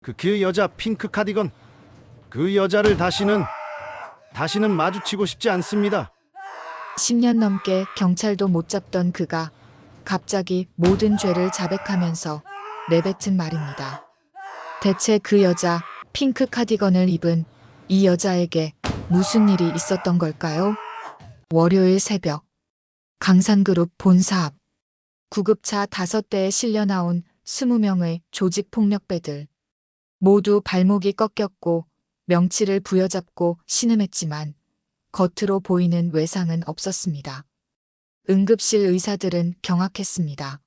그 여자 핑크 카디건. 그 여자를 다시는 마주치고 싶지 않습니다. 10년 넘게 경찰도 못 잡던 그가 갑자기 모든 죄를 자백하면서 내뱉은 말입니다. 대체 그 여자 핑크 카디건을 입은 이 여자에게 무슨 일이 있었던 걸까요? 월요일 새벽 강산그룹 본사 앞 구급차 5대에 실려 나온 20명의 조직폭력배들. 모두 발목이 꺾였고 명치를 부여잡고 신음했지만 겉으로 보이는 외상은 없었습니다. 응급실 의사들은 경악했습니다.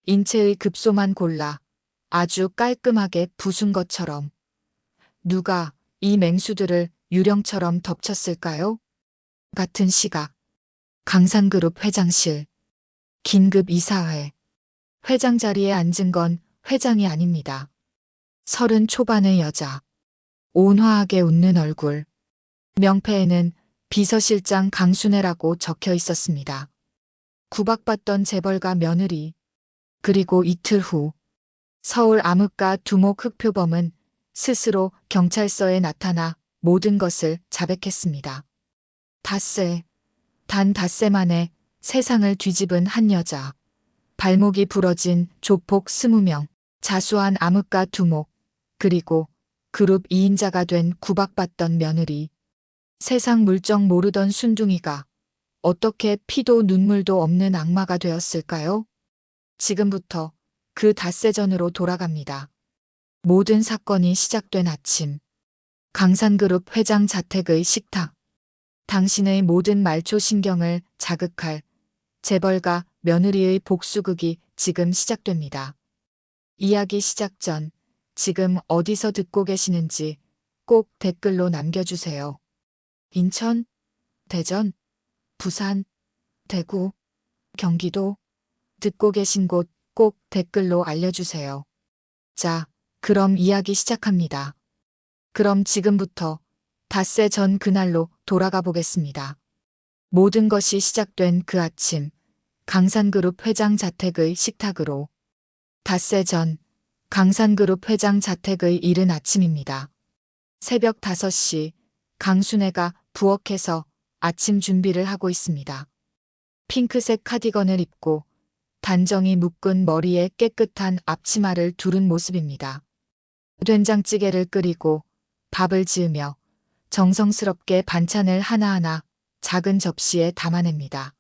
인체의 급소만 골라 아주 깔끔하게 부순 것처럼. 누가 이 맹수들을 유령처럼 덮쳤을까요? 같은 시각 강산그룹 회장실 긴급 이사회. 회장 자리에 앉은 건 회장이 아닙니다. 30 초반의 여자. 온화하게 웃는 얼굴. 명패에는 비서실장 강순애라고 적혀 있었습니다. 구박받던 재벌가 며느리. 그리고 이틀 후 서울 암흑가 두목 흑표범은 스스로 경찰서에 나타나 모든 것을 자백했습니다. 단 닷새 만에 세상을 뒤집은 한 여자. 발목이 부러진 조폭 20명, 자수한 암흑가 두목, 그리고 그룹 2인자가 된 구박받던 며느리. 세상 물정 모르던 순둥이가 어떻게 피도 눈물도 없는 악마가 되었을까요? 지금부터 그 닷새 전으로 돌아갑니다. 모든 사건이 시작된 아침. 강산그룹 회장 자택의 식탁. 당신의 모든 말초 신경을 자극할 재벌가 며느리의 복수극이 지금 시작됩니다. 이야기 시작 전 지금 어디서 듣고 계시는지 꼭 댓글로 남겨주세요. 인천, 대전, 부산, 대구, 경기도 듣고 계신 곳 꼭 댓글로 알려주세요. 자, 그럼 이야기 시작합니다. 그럼 지금부터 닷새 전 그날로 돌아가 보겠습니다. 모든 것이 시작된 그 아침, 강산그룹 회장 자택의 식탁으로. 닷새 전 강산그룹 회장 자택의 이른 아침입니다. 새벽 5시 강순애가 부엌에서 아침 준비를 하고 있습니다. 핑크색 카디건을 입고 단정히 묶은 머리에 깨끗한 앞치마를 두른 모습입니다. 된장찌개를 끓이고 밥을 지으며 정성스럽게 반찬을 하나하나 작은 접시에 담아냅니다.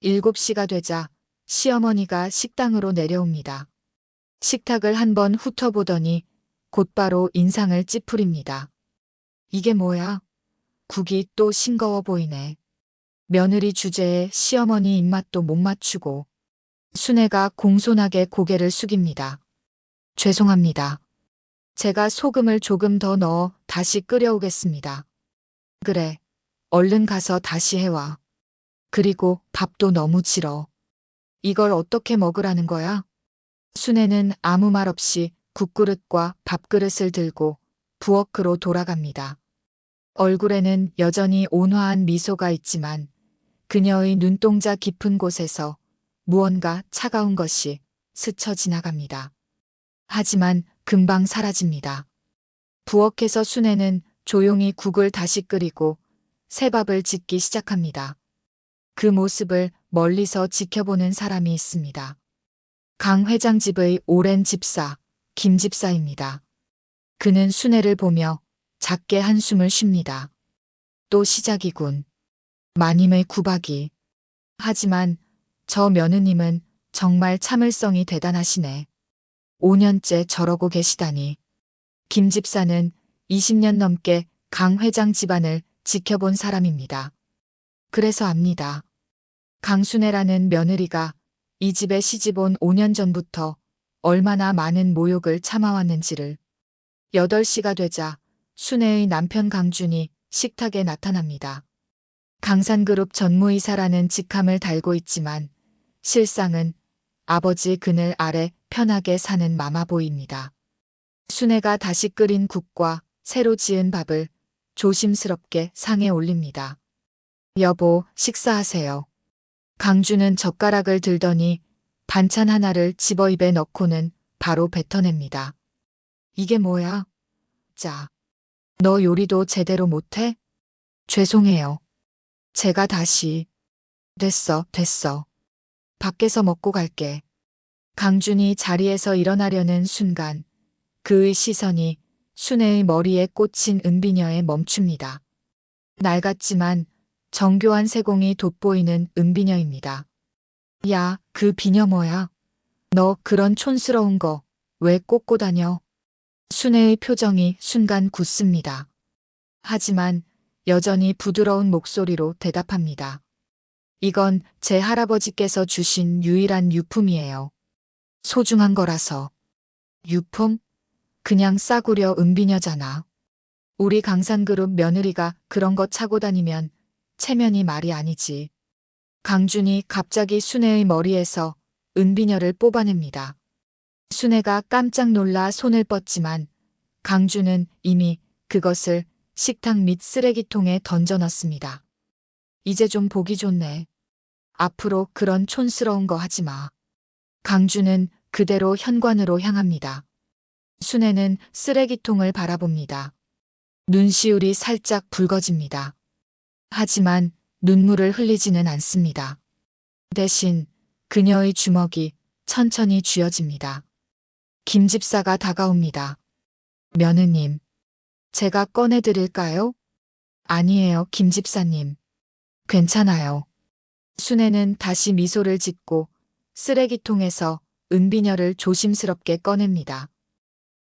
7시가 되자 시어머니가 식당으로 내려옵니다. 식탁을 한번 훑어보더니 곧바로 인상을 찌푸립니다. 이게 뭐야? 국이 또 싱거워 보이네. 며느리 주제에 시어머니 입맛도 못 맞추고. 순애가 공손하게 고개를 숙입니다. 죄송합니다. 제가 소금을 조금 더 넣어 다시 끓여오겠습니다. 그래, 얼른 가서 다시 해와. 그리고 밥도 너무 질어. 이걸 어떻게 먹으라는 거야? 순애는 아무 말 없이 국그릇과 밥그릇을 들고 부엌으로 돌아갑니다. 얼굴에는 여전히 온화한 미소가 있지만 그녀의 눈동자 깊은 곳에서 무언가 차가운 것이 스쳐 지나갑니다. 하지만 금방 사라집니다. 부엌에서 순애는 조용히 국을 다시 끓이고 새밥을 짓기 시작합니다. 그 모습을 멀리서 지켜보는 사람이 있습니다. 강 회장 집의 오랜 집사, 김 집사입니다. 그는 순애를 보며 작게 한숨을 쉽니다. 또 시작이군. 마님의 구박이. 하지만 저 며느님은 정말 참을성이 대단하시네. 5년째 저러고 계시다니. 김 집사는 20년 넘게 강 회장 집안을 지켜본 사람입니다. 그래서 압니다. 강순애라는 며느리가 이 집에 시집온 5년 전부터 얼마나 많은 모욕을 참아왔는지를. 8시가 되자 순애의 남편 강준이 식탁에 나타납니다. 강산그룹 전무이사라는 직함을 달고 있지만 실상은 아버지 그늘 아래 편하게 사는 마마보이입니다. 순애가 다시 끓인 국과 새로 지은 밥을 조심스럽게 상에 올립니다. 여보, 식사하세요. 강준은 젓가락을 들더니 반찬 하나를 집어 입에 넣고는 바로 뱉어냅니다. 이게 뭐야? 자, 너 요리도 제대로 못해? 죄송해요. 제가 다시. 됐어. 밖에서 먹고 갈게. 강준이 자리에서 일어나려는 순간 그의 시선이 순애의 머리에 꽂힌 은비녀에 멈춥니다. 낡았지만 정교한 세공이 돋보이는 은비녀입니다. 야, 그 비녀 뭐야? 너 그런 촌스러운 거 왜 꽂고 다녀? 순애의 표정이 순간 굳습니다. 하지만 여전히 부드러운 목소리로 대답합니다. 이건 제 할아버지께서 주신 유일한 유품이에요. 소중한 거라서. 유품? 그냥 싸구려 은비녀잖아. 우리 강산그룹 며느리가 그런 거 차고 다니면 체면이 말이 아니지. 강준이 갑자기 순애의 머리에서 은비녀를 뽑아냅니다. 순애가 깜짝 놀라 손을 뻗지만 강준은 이미 그것을 식탁 밑 쓰레기통에 던져넣습니다. 이제 좀 보기 좋네. 앞으로 그런 촌스러운 거 하지 마. 강준은 그대로 현관으로 향합니다. 순애는 쓰레기통을 바라봅니다. 눈시울이 살짝 붉어집니다. 하지만 눈물을 흘리지는 않습니다. 대신 그녀의 주먹이 천천히 쥐어집니다. 김 집사가 다가옵니다. 며느님, 제가 꺼내드릴까요? 아니에요, 김 집사님. 괜찮아요. 순애는 다시 미소를 짓고 쓰레기통에서 은비녀를 조심스럽게 꺼냅니다.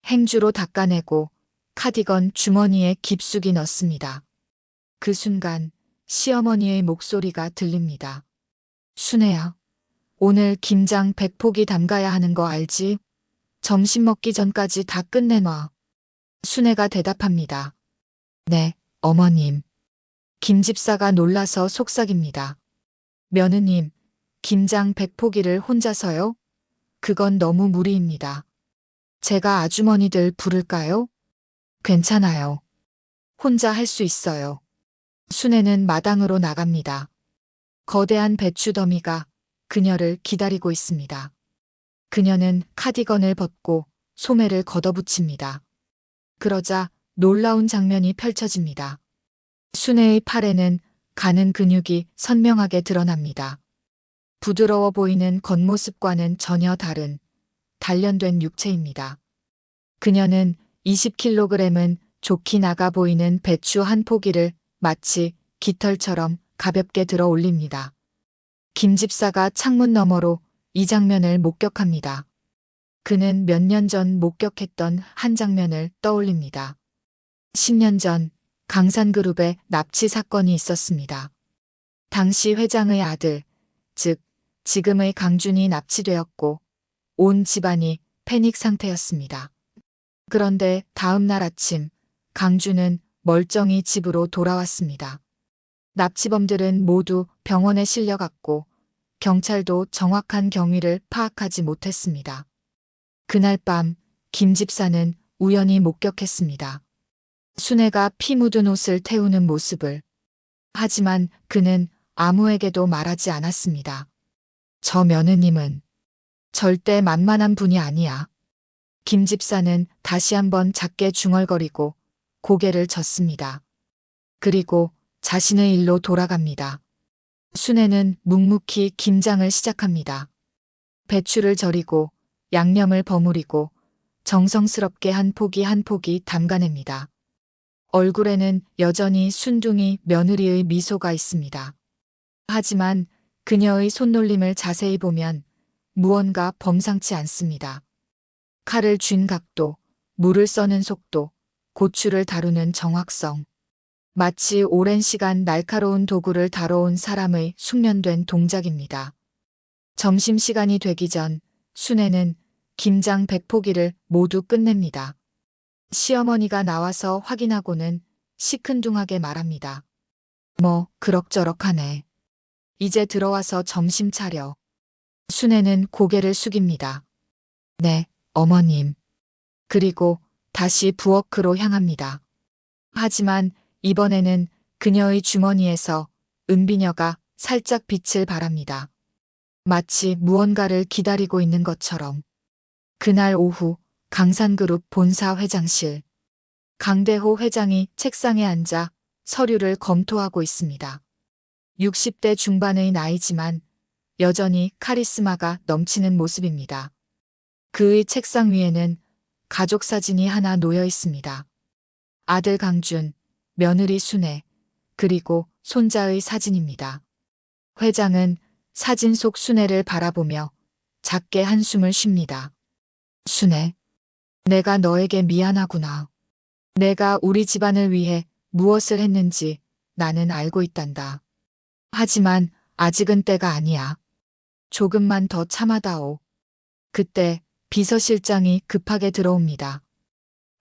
행주로 닦아내고 카디건 주머니에 깊숙이 넣습니다. 그 순간 시어머니의 목소리가 들립니다. 순애야, 오늘 김장 100포기 담가야 하는 거 알지? 점심 먹기 전까지 다 끝내놔. 순애가 대답합니다. 네, 어머님. 김 집사가 놀라서 속삭입니다. 며느님, 김장 100포기를 혼자서요? 그건 너무 무리입니다. 제가 아주머니들 부를까요? 괜찮아요. 혼자 할 수 있어요. 순애는 마당으로 나갑니다. 거대한 배추 더미가 그녀를 기다리고 있습니다. 그녀는 카디건을 벗고 소매를 걷어붙입니다. 그러자 놀라운 장면이 펼쳐집니다. 순애의 팔에는 가는 근육이 선명하게 드러납니다. 부드러워 보이는 겉모습과는 전혀 다른 단련된 육체입니다. 그녀는 20kg은 좋게 나가 보이는 배추 한 포기를 마치 깃털처럼 가볍게 들어 올립니다. 김 집사가 창문 너머로 이 장면을 목격합니다. 그는 몇 년 전 목격했던 한 장면을 떠올립니다. 10년 전 강산그룹에 납치 사건이 있었습니다. 당시 회장의 아들, 즉 지금의 강준이 납치되었고 온 집안이 패닉 상태였습니다. 그런데 다음 날 아침 강준은 멀쩡히 집으로 돌아왔습니다. 납치범들은 모두 병원에 실려갔고 경찰도 정확한 경위를 파악하지 못했습니다. 그날 밤 김 집사는 우연히 목격했습니다. 순애가 피 묻은 옷을 태우는 모습을. 하지만 그는 아무에게도 말하지 않았습니다. 저 며느님은 절대 만만한 분이 아니야. 김 집사는 다시 한번 작게 중얼거리고 고개를 젓습니다. 그리고 자신의 일로 돌아갑니다. 순애는 묵묵히 김장을 시작합니다. 배추를 절이고 양념을 버무리고 정성스럽게 한 포기 한 포기 담가냅니다. 얼굴에는 여전히 순둥이 며느리의 미소가 있습니다. 하지만 그녀의 손놀림을 자세히 보면 무언가 범상치 않습니다. 칼을 쥔 각도, 물을 써는 속도, 고추를 다루는 정확성. 마치 오랜 시간 날카로운 도구를 다뤄온 사람의 숙련된 동작입니다. 점심시간이 되기 전 순애는 김장 100포기를 모두 끝냅니다. 시어머니가 나와서 확인하고는 시큰둥하게 말합니다. 뭐 그럭저럭하네. 이제 들어와서 점심 차려. 순애는 고개를 숙입니다. 네, 어머님. 그리고 다시 부엌으로 향합니다. 하지만 이번에는 그녀의 주머니에서 은비녀가 살짝 빛을 발합니다. 마치 무언가를 기다리고 있는 것처럼. 그날 오후 강산그룹 본사 회장실. 강대호 회장이 책상에 앉아 서류를 검토하고 있습니다. 60대 중반의 나이지만 여전히 카리스마가 넘치는 모습입니다. 그의 책상 위에는 가족 사진이 하나 놓여 있습니다. 아들 강준, 며느리 순애, 그리고 손자의 사진입니다. 회장은 사진 속 순애를 바라보며 작게 한숨을 쉽니다. 순애, 내가 너에게 미안하구나. 내가 우리 집안을 위해 무엇을 했는지 나는 알고 있단다. 하지만 아직은 때가 아니야. 조금만 더 참아다오. 그때 비서실장이 급하게 들어옵니다.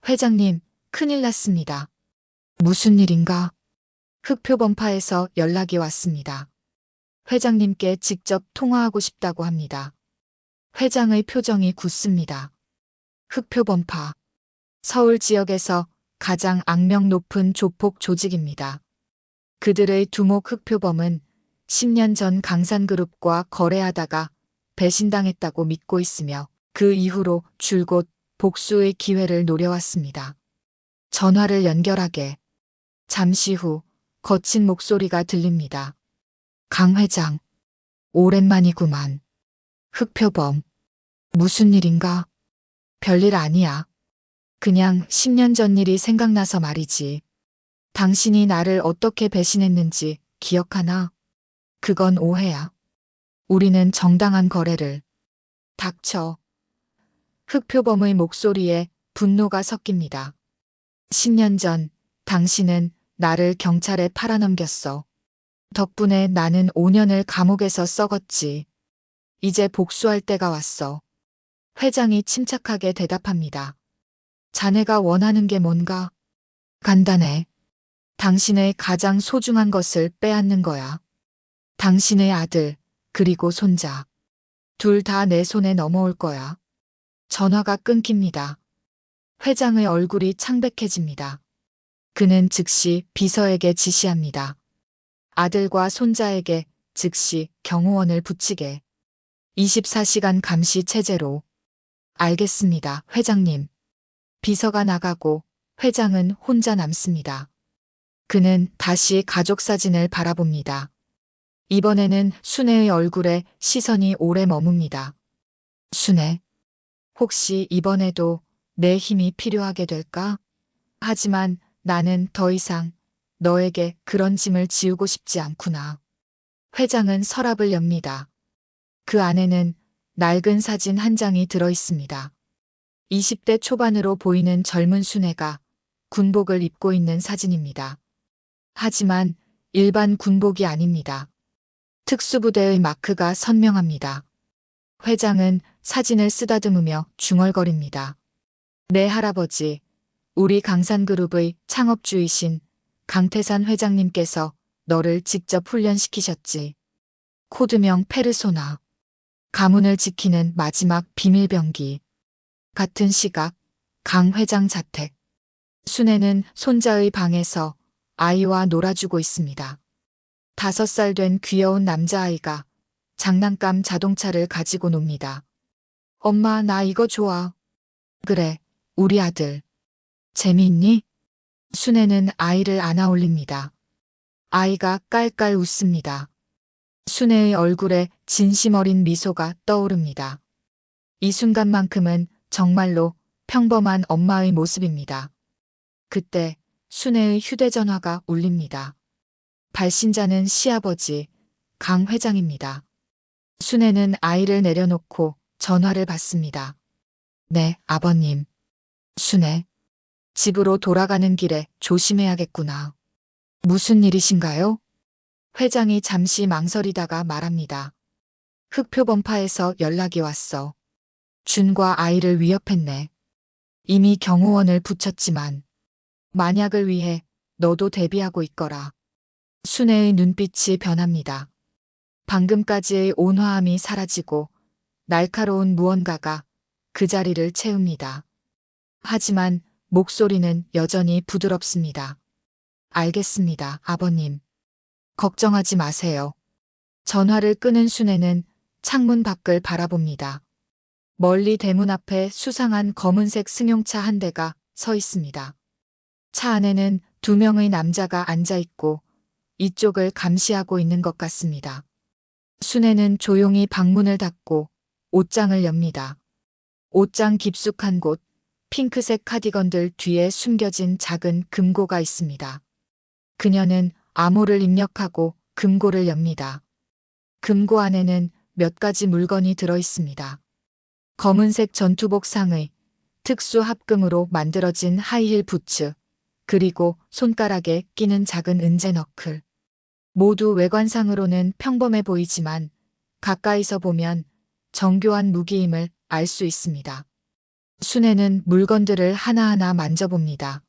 회장님, 큰일 났습니다. 무슨 일인가? 흑표범파에서 연락이 왔습니다. 회장님께 직접 통화하고 싶다고 합니다. 회장의 표정이 굳습니다. 흑표범파. 서울 지역에서 가장 악명 높은 조폭 조직입니다. 그들의 두목 흑표범은 10년 전 강산그룹과 거래하다가 배신당했다고 믿고 있으며 그 이후로 줄곧 복수의 기회를 노려왔습니다. 전화를 연결하게. 잠시 후 거친 목소리가 들립니다. 강 회장. 오랜만이구만. 흑표범. 무슨 일인가? 별일 아니야. 그냥 10년 전 일이 생각나서 말이지. 당신이 나를 어떻게 배신했는지 기억하나? 그건 오해야. 우리는 정당한 거래를. 닥쳐. 흑표범의 목소리에 분노가 섞입니다. 10년 전 당신은 나를 경찰에 팔아넘겼어. 덕분에 나는 5년을 감옥에서 썩었지. 이제 복수할 때가 왔어. 회장이 침착하게 대답합니다. 자네가 원하는 게 뭔가? 간단해. 당신의 가장 소중한 것을 빼앗는 거야. 당신의 아들, 그리고 손자. 둘 다 내 손에 넘어올 거야. 전화가 끊깁니다. 회장의 얼굴이 창백해집니다. 그는 즉시 비서에게 지시합니다. 아들과 손자에게 즉시 경호원을 붙이게. 24시간 감시 체제로. 알겠습니다, 회장님. 비서가 나가고 회장은 혼자 남습니다. 그는 다시 가족 사진을 바라봅니다. 이번에는 순애의 얼굴에 시선이 오래 머뭅니다. 순애, 혹시 이번에도 내 힘이 필요하게 될까? 하지만 나는 더 이상 너에게 그런 짐을 지우고 싶지 않구나. 회장은 서랍을 엽니다. 그 안에는 낡은 사진 한 장이 들어 있습니다. 20대 초반으로 보이는 젊은 순애가 군복을 입고 있는 사진입니다. 하지만 일반 군복이 아닙니다. 특수부대의 마크가 선명합니다. 회장은 사진을 쓰다듬으며 중얼거립니다. 내 할아버지, 우리 강산그룹의 창업주이신 강태산 회장님께서 너를 직접 훈련시키셨지. 코드명 페르소나. 가문을 지키는 마지막 비밀병기. 같은 시각, 강 회장 자택. 순애는 손자의 방에서 아이와 놀아주고 있습니다. 5살 된 귀여운 남자아이가 장난감 자동차를 가지고 놉니다. 엄마, 나 이거 좋아. 그래, 우리 아들. 재미있니? 순애는 아이를 안아 올립니다. 아이가 깔깔 웃습니다. 순애의 얼굴에 진심 어린 미소가 떠오릅니다. 이 순간만큼은 정말로 평범한 엄마의 모습입니다. 그때 순애의 휴대전화가 울립니다. 발신자는 시아버지 강 회장입니다. 순애는 아이를 내려놓고 전화를 받습니다. 네, 아버님. 순애, 집으로 돌아가는 길에 조심해야겠구나. 무슨 일이신가요? 회장이 잠시 망설이다가 말합니다. 흑표범파에서 연락이 왔어. 준과 아이를 위협했네. 이미 경호원을 붙였지만 만약을 위해 너도 대비하고 있거라. 순애의 눈빛이 변합니다. 방금까지의 온화함이 사라지고 날카로운 무언가가 그 자리를 채웁니다. 하지만 목소리는 여전히 부드럽습니다. 알겠습니다, 아버님. 걱정하지 마세요. 전화를 끄는 순애는 창문 밖을 바라봅니다. 멀리 대문 앞에 수상한 검은색 승용차 한 대가 서 있습니다. 차 안에는 두 명의 남자가 앉아 있고 이쪽을 감시하고 있는 것 같습니다. 순애는 조용히 방문을 닫고 옷장을 엽니다. 옷장 깊숙한 곳, 핑크색 카디건들 뒤에 숨겨진 작은 금고가 있습니다. 그녀는 암호를 입력하고 금고를 엽니다. 금고 안에는 몇 가지 물건이 들어 있습니다. 검은색 전투복 상의, 특수 합금으로 만들어진 하이힐 부츠, 그리고 손가락에 끼는 작은 은재 너클. 모두 외관상으로는 평범해 보이지만 가까이서 보면 정교한 무기임을 알 수 있습니다. 순애는 물건들을 하나하나 만져봅니다.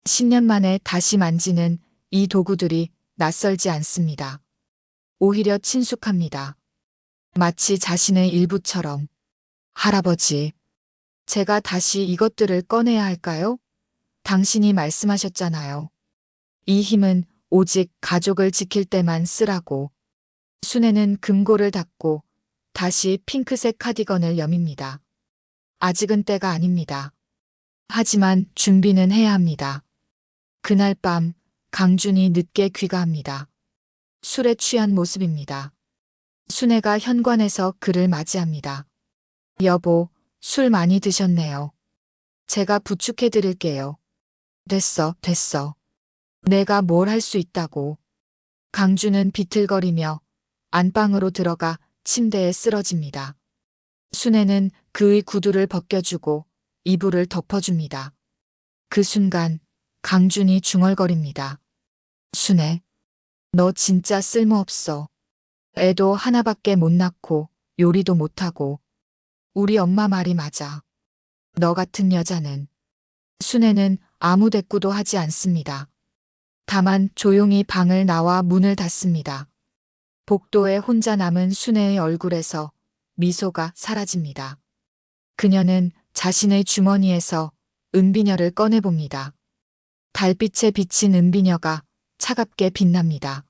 10년 만에 다시 만지는 이 도구들이 낯설지 않습니다. 오히려 친숙합니다. 마치 자신의 일부처럼. 할아버지, 제가 다시 이것들을 꺼내야 할까요? 당신이 말씀하셨잖아요. 이 힘은 오직 가족을 지킬 때만 쓰라고. 순애는 금고를 닫고 다시 핑크색 카디건을 여밉니다. 아직은 때가 아닙니다. 하지만 준비는 해야 합니다. 그날 밤 강준이 늦게 귀가합니다. 술에 취한 모습입니다. 순애가 현관에서 그를 맞이합니다. 여보, 술 많이 드셨네요. 제가 부축해 드릴게요. 됐어. 내가 뭘 할 수 있다고. 강준은 비틀거리며 안방으로 들어가 침대에 쓰러집니다. 순애는 그의 구두를 벗겨주고 이불을 덮어줍니다. 그 순간 강준이 중얼거립니다. 순애, 너 진짜 쓸모없어. 애도 하나밖에 못 낳고 요리도 못하고. 우리 엄마 말이 맞아. 너 같은 여자는. 순애는 아무 대꾸도 하지 않습니다. 다만 조용히 방을 나와 문을 닫습니다. 복도에 혼자 남은 순애의 얼굴에서 미소가 사라집니다. 그녀는 자신의 주머니에서 은비녀를 꺼내봅니다. 달빛에 비친 은비녀가 차갑게 빛납니다.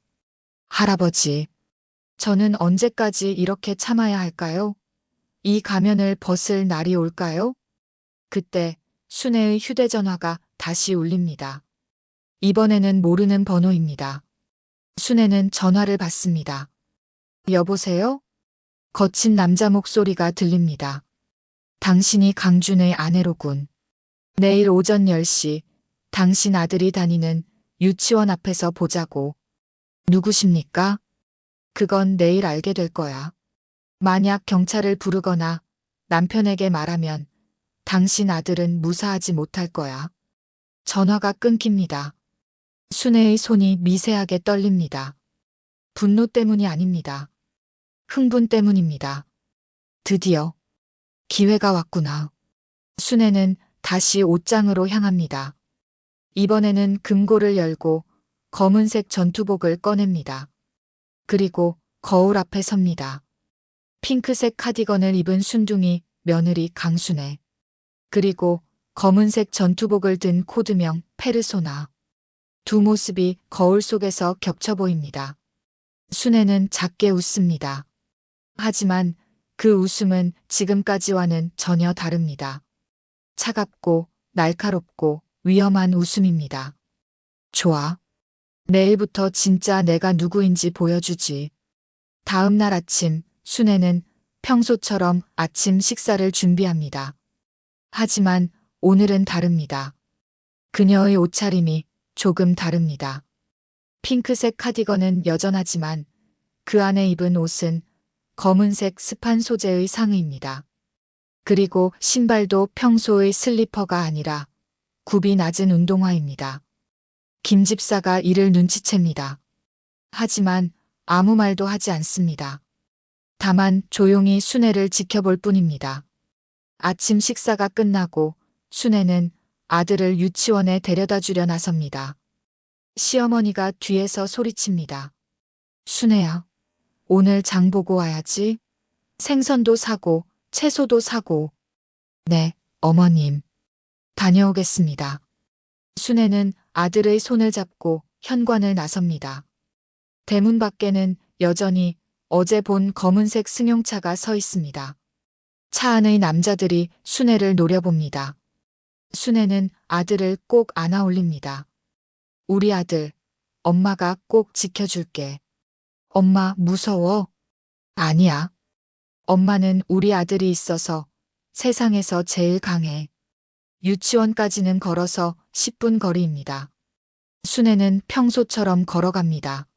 할아버지, 저는 언제까지 이렇게 참아야 할까요? 이 가면을 벗을 날이 올까요? 그때 순애의 휴대전화가 다시 울립니다. 이번에는 모르는 번호입니다. 순애는 전화를 받습니다. 여보세요? 거친 남자 목소리가 들립니다. 당신이 강준의 아내로군. 내일 오전 10시 당신 아들이 다니는 유치원 앞에서 보자고. 누구십니까? 그건 내일 알게 될 거야. 만약 경찰을 부르거나 남편에게 말하면 당신 아들은 무사하지 못할 거야. 전화가 끊깁니다. 순애의 손이 미세하게 떨립니다. 분노 때문이 아닙니다. 흥분 때문입니다. 드디어 기회가 왔구나. 순애는 다시 옷장으로 향합니다. 이번에는 금고를 열고 검은색 전투복을 꺼냅니다. 그리고 거울 앞에 섭니다. 핑크색 카디건을 입은 순둥이 며느리 강순애. 그리고 검은색 전투복을 든 코드명 페르소나. 두 모습이 거울 속에서 겹쳐 보입니다. 순애는 작게 웃습니다. 하지만 그 웃음은 지금까지와는 전혀 다릅니다. 차갑고 날카롭고 위험한 웃음입니다. 좋아. 내일부터 진짜 내가 누구인지 보여주지. 다음 날 아침 순애는 평소처럼 아침 식사를 준비합니다. 하지만 오늘은 다릅니다. 그녀의 옷차림이 조금 다릅니다. 핑크색 카디건은 여전하지만 그 안에 입은 옷은 검은색 스판 소재의 상의입니다. 그리고 신발도 평소의 슬리퍼가 아니라 굽이 낮은 운동화입니다. 김 집사가 이를 눈치챕니다. 하지만 아무 말도 하지 않습니다. 다만 조용히 순애를 지켜볼 뿐입니다. 아침 식사가 끝나고 순애는 아들을 유치원에 데려다 주려 나섭니다. 시어머니가 뒤에서 소리칩니다. 순애야, 오늘 장 보고 와야지. 생선도 사고 채소도 사고. 네, 어머님. 다녀오겠습니다. 순애는 아들의 손을 잡고 현관을 나섭니다. 대문 밖에는 여전히 어제 본 검은색 승용차가 서 있습니다. 차 안의 남자들이 순애를 노려봅니다. 순애는 아들을 꼭 안아 올립니다. 우리 아들, 엄마가 꼭 지켜줄게. 엄마 무서워? 아니야. 엄마는 우리 아들이 있어서 세상에서 제일 강해. 유치원까지는 걸어서 10분 거리입니다. 순애는 평소처럼 걸어갑니다.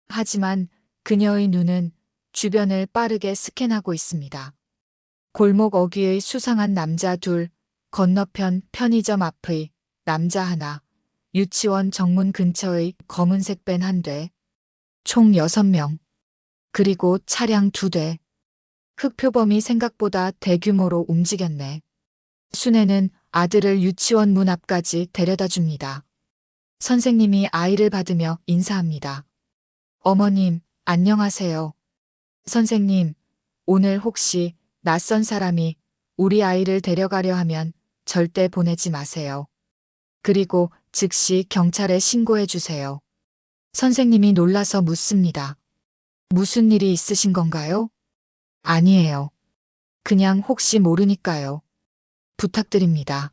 하지만 그녀의 눈은 주변을 빠르게 스캔하고 있습니다. 골목 어귀의 수상한 남자 둘, 건너편 편의점 앞의 남자 하나, 유치원 정문 근처의 검은색 밴 한 대, 총 6명, 그리고 차량 2대. 흑표범이 생각보다 대규모로 움직였네. 순애는 아들을 유치원 문 앞까지 데려다 줍니다. 선생님이 아이를 받으며 인사합니다. 어머님, 안녕하세요. 선생님, 오늘 혹시 낯선 사람이 우리 아이를 데려가려 하면 절대 보내지 마세요. 그리고 즉시 경찰에 신고해 주세요. 선생님이 놀라서 묻습니다. 무슨 일이 있으신 건가요? 아니에요. 그냥 혹시 모르니까요. 부탁드립니다.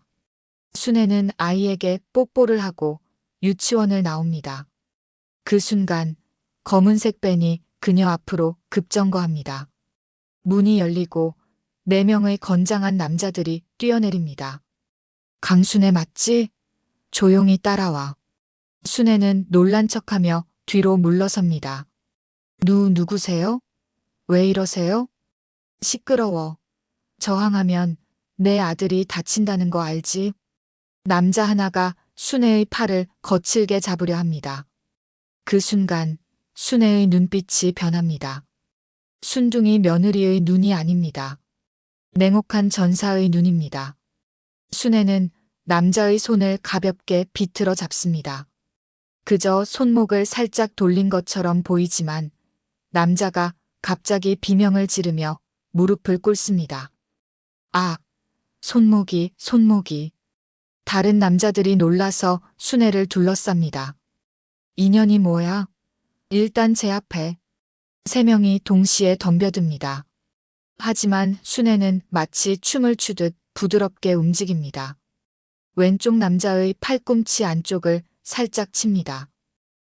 순애는 아이에게 뽀뽀를 하고 유치원을 나옵니다. 그 순간 검은색 밴이 그녀 앞으로 급정거합니다. 문이 열리고 4명의 건장한 남자들이 뛰어내립니다. 강순애 맞지? 조용히 따라와. 순애는 놀란 척하며 뒤로 물러섭니다. 누구세요? 왜 이러세요? 시끄러워. 저항하면 내 아들이 다친다는 거 알지? 남자 하나가 순애의 팔을 거칠게 잡으려 합니다. 그 순간 순애의 눈빛이 변합니다. 순둥이 며느리의 눈이 아닙니다. 냉혹한 전사의 눈입니다. 순애는 남자의 손을 가볍게 비틀어 잡습니다. 그저 손목을 살짝 돌린 것처럼 보이지만 남자가 갑자기 비명을 지르며 무릎을 꿇습니다. 아, 손목이. 다른 남자들이 놀라서 순애를 둘러쌉니다. 인연이 뭐야? 일단 제 앞에. 3명이 동시에 덤벼듭니다. 하지만 순애는 마치 춤을 추듯 부드럽게 움직입니다. 왼쪽 남자의 팔꿈치 안쪽을 살짝 칩니다.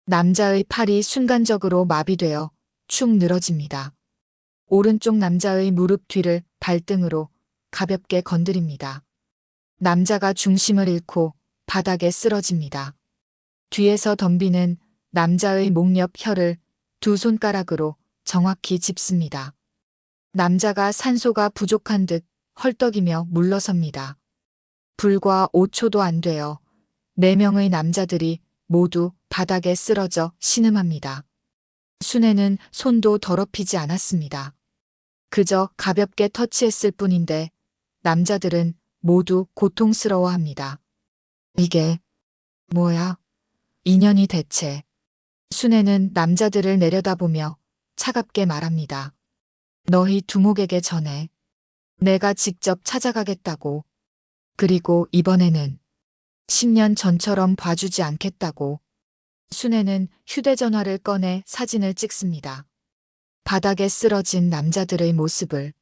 남자의 팔이 순간적으로 마비되어 축 늘어집니다. 오른쪽 남자의 무릎 뒤를 발등으로 가볍게 건드립니다. 남자가 중심을 잃고 바닥에 쓰러집니다. 뒤에서 덤비는 남자의 목 옆 혀를 2 손가락으로 정확히 짚습니다. 남자가 산소가 부족한 듯 헐떡이며 물러섭니다. 불과 5초도 안 되어 4명의 남자들이 모두 바닥에 쓰러져 신음합니다. 순애는 손도 더럽히지 않았습니다. 그저 가볍게 터치했을 뿐인데 남자들은 모두 고통스러워합니다. 이게 뭐야? 인연이 대체. 순애는 남자들을 내려다보며 차갑게 말합니다. 너희 두목에게 전해. 내가 직접 찾아가겠다고. 그리고 이번에는 10년 전처럼 봐주지 않겠다고. 순애는 휴대전화를 꺼내 사진을 찍습니다. 바닥에 쓰러진 남자들의 모습을.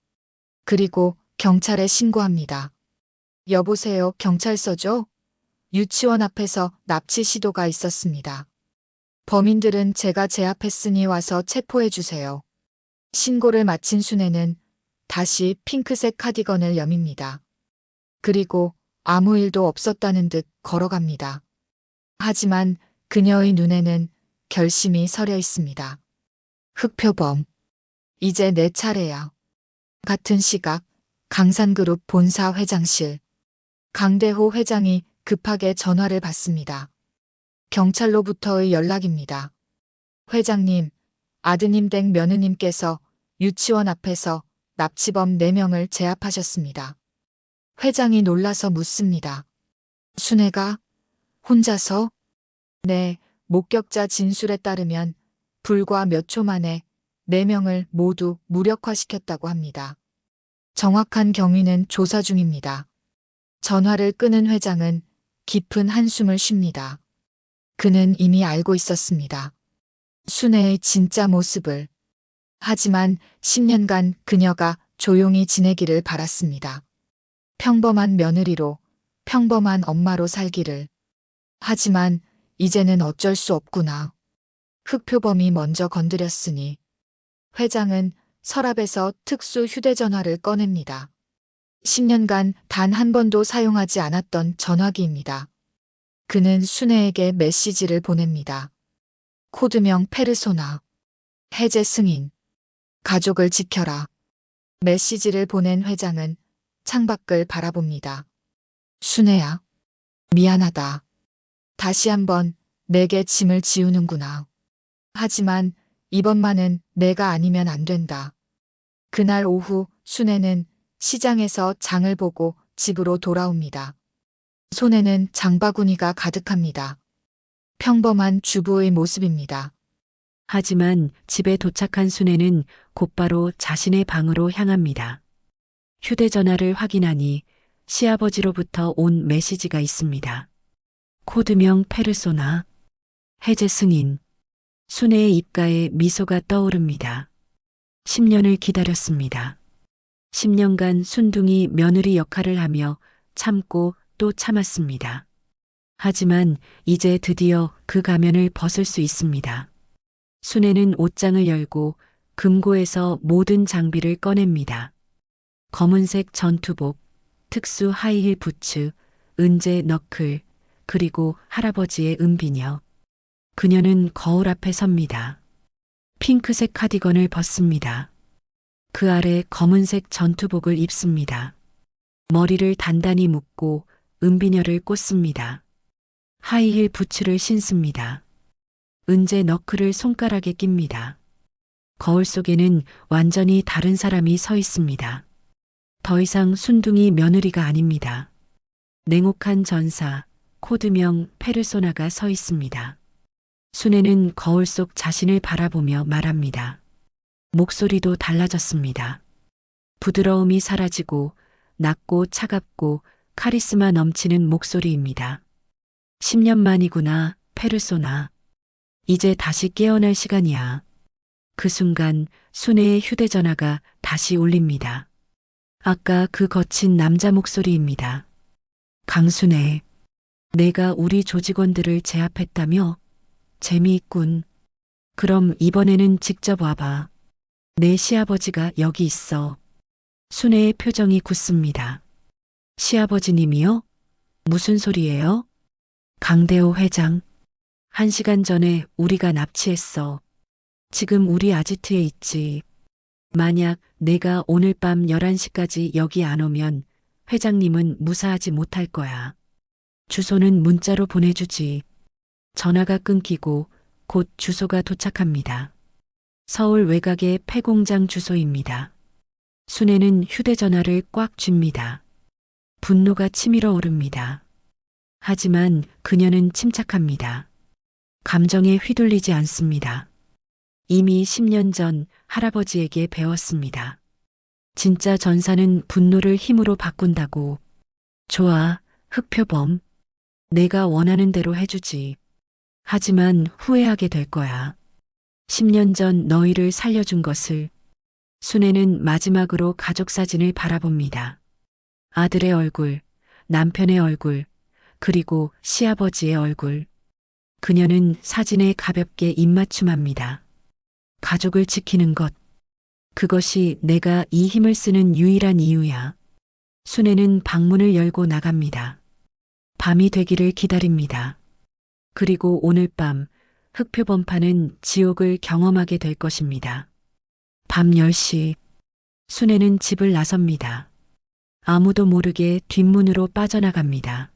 그리고 경찰에 신고합니다. 여보세요, 경찰서죠? 유치원 앞에서 납치 시도가 있었습니다. 범인들은 제가 제압했으니 와서 체포해 주세요. 신고를 마친 순애는 다시 핑크색 카디건을 여밉니다. 그리고 아무 일도 없었다는 듯 걸어갑니다. 하지만 그녀의 눈에는 결심이 서려 있습니다. 흑표범. 이제 내 차례야. 같은 시각 강산그룹 본사 회장실. 강대호 회장이 급하게 전화를 받습니다. 경찰로부터의 연락입니다. 회장님, 아드님 댁 며느님께서 유치원 앞에서 납치범 4명을 제압하셨습니다. 회장이 놀라서 묻습니다. 순애가 혼자서? 네, 목격자 진술에 따르면 불과 몇 초 만에 4명을 모두 무력화시켰다고 합니다. 정확한 경위는 조사 중입니다. 전화를 끊은 회장은 깊은 한숨을 쉽니다. 그는 이미 알고 있었습니다. 순애의 진짜 모습을. 하지만 10년간 그녀가 조용히 지내기를 바랐습니다. 평범한 며느리로, 평범한 엄마로 살기를. 하지만 이제는 어쩔 수 없구나. 흑표범이 먼저 건드렸으니. 회장은 서랍에서 특수 휴대전화를 꺼냅니다. 10년간 단 한 번도 사용하지 않았던 전화기입니다. 그는 순애에게 메시지를 보냅니다. 코드명 페르소나. 해제 승인. 가족을 지켜라. 메시지를 보낸 회장은 창밖을 바라봅니다. 순애야. 미안하다. 다시 한번 내게 짐을 지우는구나. 하지만 이번만은 내가 아니면 안 된다. 그날 오후 순애는 시장에서 장을 보고 집으로 돌아옵니다. 손에는 장바구니가 가득합니다. 평범한 주부의 모습입니다. 하지만 집에 도착한 순애는 곧바로 자신의 방으로 향합니다. 휴대전화를 확인하니 시아버지로부터 온 메시지가 있습니다. 코드명 페르소나. 해제 승인. 순애의 입가에 미소가 떠오릅니다. 10년을 기다렸습니다. 10년간 순둥이 며느리 역할을 하며 참고 또 참았습니다. 하지만 이제 드디어 그 가면을 벗을 수 있습니다. 순애는 옷장을 열고 금고에서 모든 장비를 꺼냅니다. 검은색 전투복, 특수 하이힐 부츠, 은재 너클, 그리고 할아버지의 은비녀. 그녀는 거울 앞에 섭니다. 핑크색 카디건을 벗습니다. 그 아래 검은색 전투복을 입습니다. 머리를 단단히 묶고 은비녀를 꽂습니다. 하이힐 부츠를 신습니다. 은재 너클을 손가락에 낍니다. 거울 속에는 완전히 다른 사람이 서 있습니다. 더 이상 순둥이 며느리가 아닙니다. 냉혹한 전사, 코드명 페르소나가 서 있습니다. 순애는 거울 속 자신을 바라보며 말합니다. 목소리도 달라졌습니다. 부드러움이 사라지고 낮고 차갑고 카리스마 넘치는 목소리입니다. 10년 만이구나, 페르소나. 이제 다시 깨어날 시간이야. 그 순간 순애의 휴대전화가 다시 울립니다. 아까 그 거친 남자 목소리입니다. 강순애, 내가 우리 조직원들을 제압했다며? 재미있군. 그럼 이번에는 직접 와봐. 내 시아버지가 여기 있어. 순애의 표정이 굳습니다. 시아버지님이요? 무슨 소리예요? 강대호 회장. 1시간 전에 우리가 납치했어. 지금 우리 아지트에 있지. 만약 내가 오늘 밤 11시까지 여기 안 오면 회장님은 무사하지 못할 거야. 주소는 문자로 보내주지. 전화가 끊기고 곧 주소가 도착합니다. 서울 외곽의 폐공장 주소입니다. 순애는 휴대전화를 꽉 쥡니다. 분노가 치밀어 오릅니다. 하지만 그녀는 침착합니다. 감정에 휘둘리지 않습니다. 이미 10년 전 할아버지에게 배웠습니다. 진짜 전사는 분노를 힘으로 바꾼다고. 좋아, 흑표범. 내가 원하는 대로 해주지. 하지만 후회하게 될 거야. 10년 전 너희를 살려준 것을. 순애는 마지막으로 가족 사진을 바라봅니다. 아들의 얼굴, 남편의 얼굴, 그리고 시아버지의 얼굴. 그녀는 사진에 가볍게 입맞춤합니다. 가족을 지키는 것. 그것이 내가 이 힘을 쓰는 유일한 이유야. 순애는 방문을 열고 나갑니다. 밤이 되기를 기다립니다. 그리고 오늘 밤 흑표범파는 지옥을 경험하게 될 것입니다. 밤 10시 순애는 집을 나섭니다. 아무도 모르게 뒷문으로 빠져나갑니다.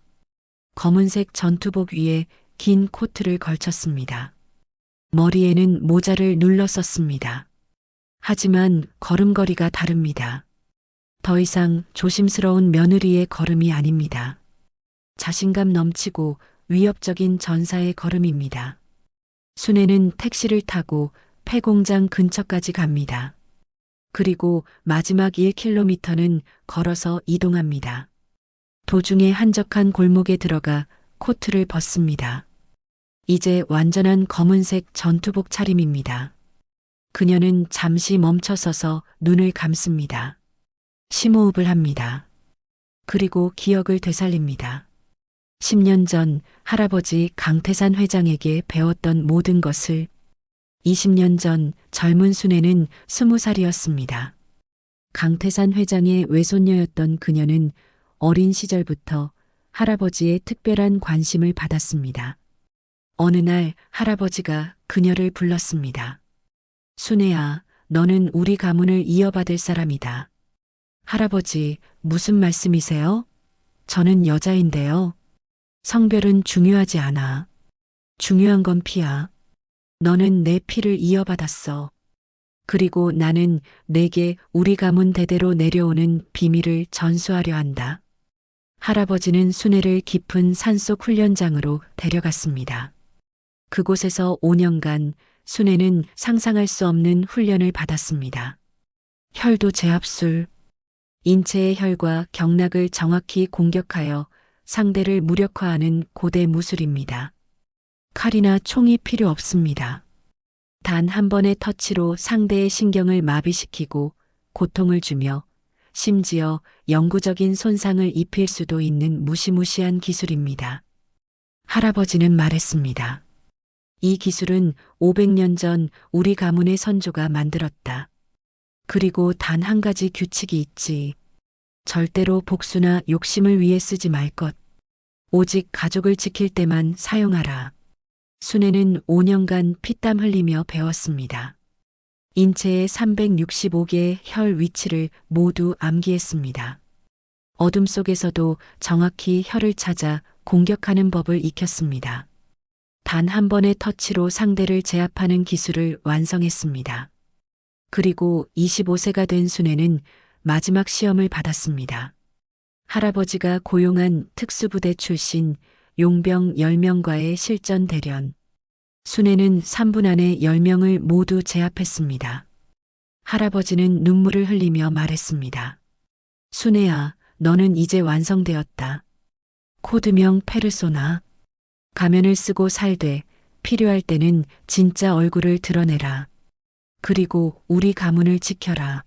검은색 전투복 위에 긴 코트를 걸쳤습니다. 머리에는 모자를 눌러 썼습니다. 하지만 걸음걸이가 다릅니다. 더 이상 조심스러운 며느리의 걸음이 아닙니다. 자신감 넘치고 위협적인 전사의 걸음입니다. 순애는 택시를 타고 폐공장 근처까지 갑니다. 그리고 마지막 1km는 걸어서 이동합니다. 도중에 한적한 골목에 들어가 코트를 벗습니다. 이제 완전한 검은색 전투복 차림입니다. 그녀는 잠시 멈춰서서 눈을 감습니다. 심호흡을 합니다. 그리고 기억을 되살립니다. 10년 전 할아버지 강태산 회장에게 배웠던 모든 것을 20년 전 젊은 순애는 20살이었습니다. 강태산 회장의 외손녀였던 그녀는 어린 시절부터 할아버지의 특별한 관심을 받았습니다. 어느 날 할아버지가 그녀를 불렀습니다. 순애야, 너는 우리 가문을 이어받을 사람이다. 할아버지, 무슨 말씀이세요? 저는 여자인데요. 성별은 중요하지 않아. 중요한 건 피야. 너는 내 피를 이어받았어. 그리고 나는 내게 우리 가문 대대로 내려오는 비밀을 전수하려 한다. 할아버지는 순애를 깊은 산속 훈련장으로 데려갔습니다. 그곳에서 5년간 순애는 상상할 수 없는 훈련을 받았습니다. 혈도 제압술, 인체의 혈과 경락을 정확히 공격하여 상대를 무력화하는 고대 무술입니다. 칼이나 총이 필요 없습니다. 단 한 번의 터치로 상대의 신경을 마비시키고 고통을 주며 심지어 영구적인 손상을 입힐 수도 있는 무시무시한 기술입니다. 할아버지는 말했습니다. 이 기술은 500년 전 우리 가문의 선조가 만들었다. 그리고 단 한 가지 규칙이 있지. 절대로 복수나 욕심을 위해 쓰지 말 것. 오직 가족을 지킬 때만 사용하라. 순애는 5년간 피땀 흘리며 배웠습니다. 인체의 365개의 혈 위치를 모두 암기했습니다. 어둠 속에서도 정확히 혈을 찾아 공격하는 법을 익혔습니다. 단 한 번의 터치로 상대를 제압하는 기술을 완성했습니다. 그리고 25세가 된 순애는 마지막 시험을 받았습니다. 할아버지가 고용한 특수부대 출신 용병 10명과의 실전 대련. 순애는 3분 안에 10명을 모두 제압했습니다. 할아버지는 눈물을 흘리며 말했습니다. 순애야, 너는 이제 완성되었다. 코드명 페르소나. 가면을 쓰고 살되 필요할 때는 진짜 얼굴을 드러내라. 그리고 우리 가문을 지켜라.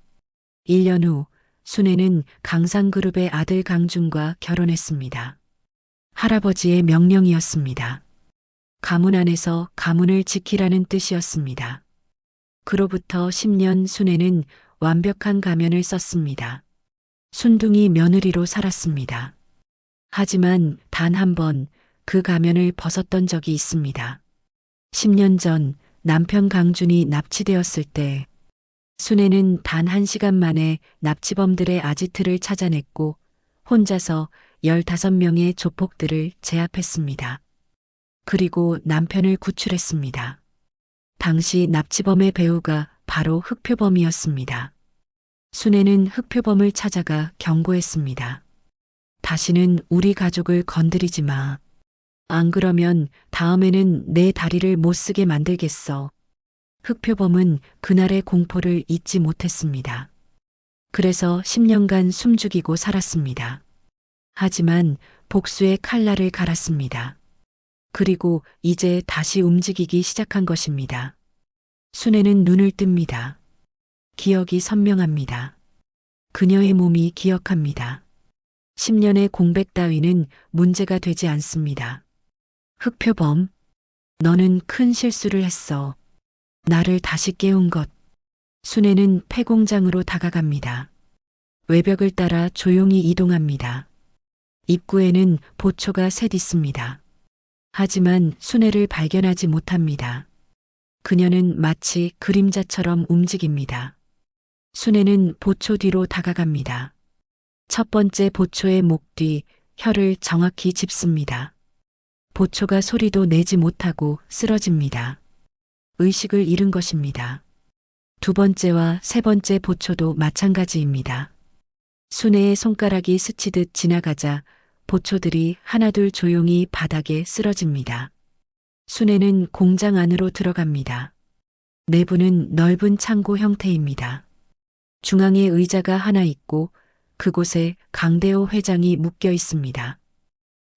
1년 후 순애는 강상그룹의 아들 강준과 결혼했습니다. 할아버지의 명령이었습니다. 가문 안에서 가문을 지키라는 뜻이었습니다. 그로부터 10년 순애는 완벽한 가면을 썼습니다. 순둥이 며느리로 살았습니다. 하지만 단 한 번 그 가면을 벗었던 적이 있습니다. 10년 전 남편 강준이 납치되었을 때 순애는 단 1시간 만에 납치범들의 아지트를 찾아냈고 혼자서 15명의 조폭들을 제압했습니다. 그리고 남편을 구출했습니다. 당시 납치범의 배우가 바로 흑표범이었습니다. 순애는 흑표범을 찾아가 경고했습니다. 다시는 우리 가족을 건드리지 마. 안 그러면 다음에는 내 다리를 못 쓰게 만들겠어. 흑표범은 그날의 공포를 잊지 못했습니다. 그래서 10년간 숨죽이고 살았습니다. 하지만 복수의 칼날을 갈았습니다. 그리고 이제 다시 움직이기 시작한 것입니다. 순애는 눈을 뜹니다. 기억이 선명합니다. 그녀의 몸이 기억합니다. 10년의 공백 따위는 문제가 되지 않습니다. 흑표범, 너는 큰 실수를 했어. 나를 다시 깨운 것. 순애는 폐공장으로 다가갑니다. 외벽을 따라 조용히 이동합니다. 입구에는 보초가 셋 있습니다. 하지만 순애를 발견하지 못합니다. 그녀는 마치 그림자처럼 움직입니다. 순애는 보초 뒤로 다가갑니다. 첫 번째 보초의 목 뒤 혀를 정확히 짚습니다. 보초가 소리도 내지 못하고 쓰러집니다. 의식을 잃은 것입니다. 두 번째와 세 번째 보초도 마찬가지입니다. 순애의 손가락이 스치듯 지나가자 보초들이 하나둘 조용히 바닥에 쓰러집니다. 순애는 공장 안으로 들어갑니다. 내부는 넓은 창고 형태입니다. 중앙에 의자가 하나 있고 그곳에 강대호 회장이 묶여 있습니다.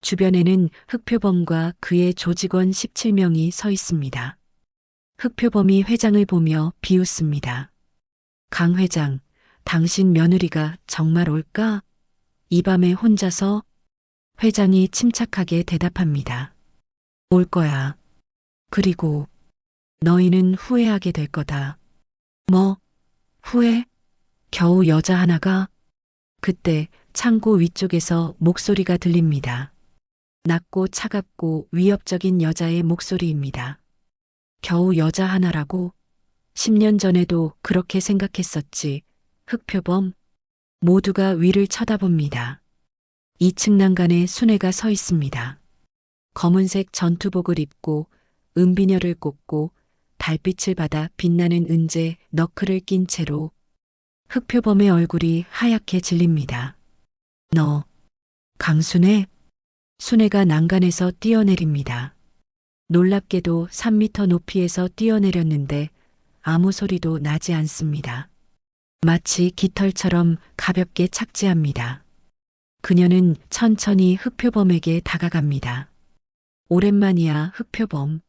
주변에는 흑표범과 그의 조직원 17명이 서 있습니다. 흑표범이 회장을 보며 비웃습니다. 강 회장, 당신 며느리가 정말 올까? 이 밤에 혼자서? 회장이 침착하게 대답합니다. 올 거야. 그리고 너희는 후회하게 될 거다. 뭐? 후회? 겨우 여자 하나가? 그때 창고 위쪽에서 목소리가 들립니다. 낮고 차갑고 위협적인 여자의 목소리입니다. 겨우 여자 하나라고? 10년 전에도 그렇게 생각했었지. 흑표범. 모두가 위를 쳐다봅니다. 2층 난간에 순애가 서 있습니다. 검은색 전투복을 입고 은비녀를 꽂고 달빛을 받아 빛나는 은재 너클을 낀 채로 흑표범의 얼굴이 하얗게 질립니다. 너, 강순애? 순애가 난간에서 뛰어내립니다. 놀랍게도 3미터 높이에서 뛰어내렸는데 아무 소리도 나지 않습니다. 마치 깃털처럼 가볍게 착지합니다. 그녀는 천천히 흑표범에게 다가갑니다. 오랜만이야, 흑표범.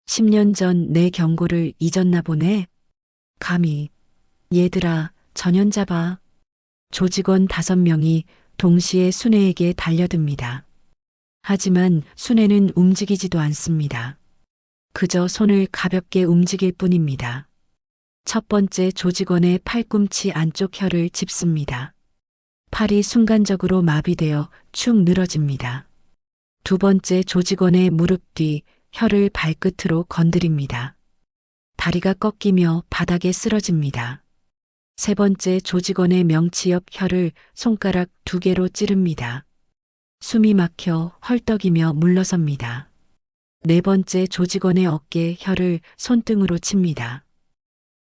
10년 전 내 경고를 잊었나 보네. 감히. 얘들아, 전연 잡아. 조직원 5명이 동시에 순애에게 달려듭니다. 하지만 순애는 움직이지도 않습니다. 그저 손을 가볍게 움직일 뿐입니다. 첫 번째 조직원의 팔꿈치 안쪽 혀를 짚습니다. 팔이 순간적으로 마비되어 축 늘어집니다. 두 번째 조직원의 무릎 뒤 혀를 발끝으로 건드립니다. 다리가 꺾이며 바닥에 쓰러집니다. 세 번째 조직원의 명치 옆 혀를 손가락 2개로 찌릅니다. 숨이 막혀 헐떡이며 물러섭니다. 네 번째 조직원의 어깨 혀를 손등으로 칩니다.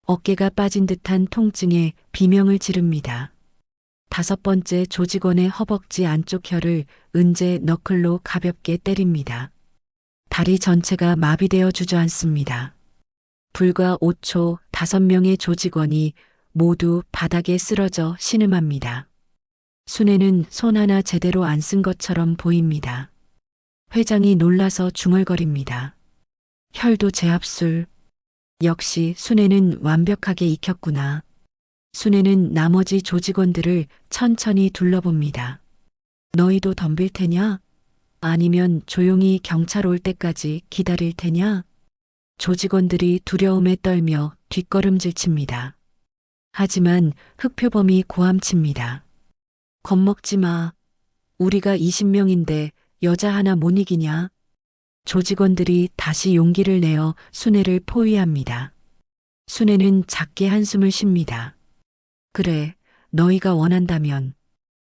어깨가 빠진 듯한 통증에 비명을 지릅니다. 다섯 번째 조직원의 허벅지 안쪽 혀를 은재 너클로 가볍게 때립니다. 다리 전체가 마비되어 주저앉습니다. 불과 5초 5명의 조직원이 모두 바닥에 쓰러져 신음합니다. 순애는 손 하나 제대로 안 쓴 것처럼 보입니다. 회장이 놀라서 중얼거립니다. 혈도 제압술. 역시 순애는 완벽하게 익혔구나. 순애는 나머지 조직원들을 천천히 둘러봅니다. 너희도 덤빌 테냐? 아니면 조용히 경찰 올 때까지 기다릴 테냐? 조직원들이 두려움에 떨며 뒷걸음질 칩니다. 하지만 흑표범이 고함칩니다. 겁먹지 마. 우리가 20명인데 여자 하나 못 이기냐? 조직원들이 다시 용기를 내어 순애를 포위합니다. 순애는 작게 한숨을 쉽니다. 그래, 너희가 원한다면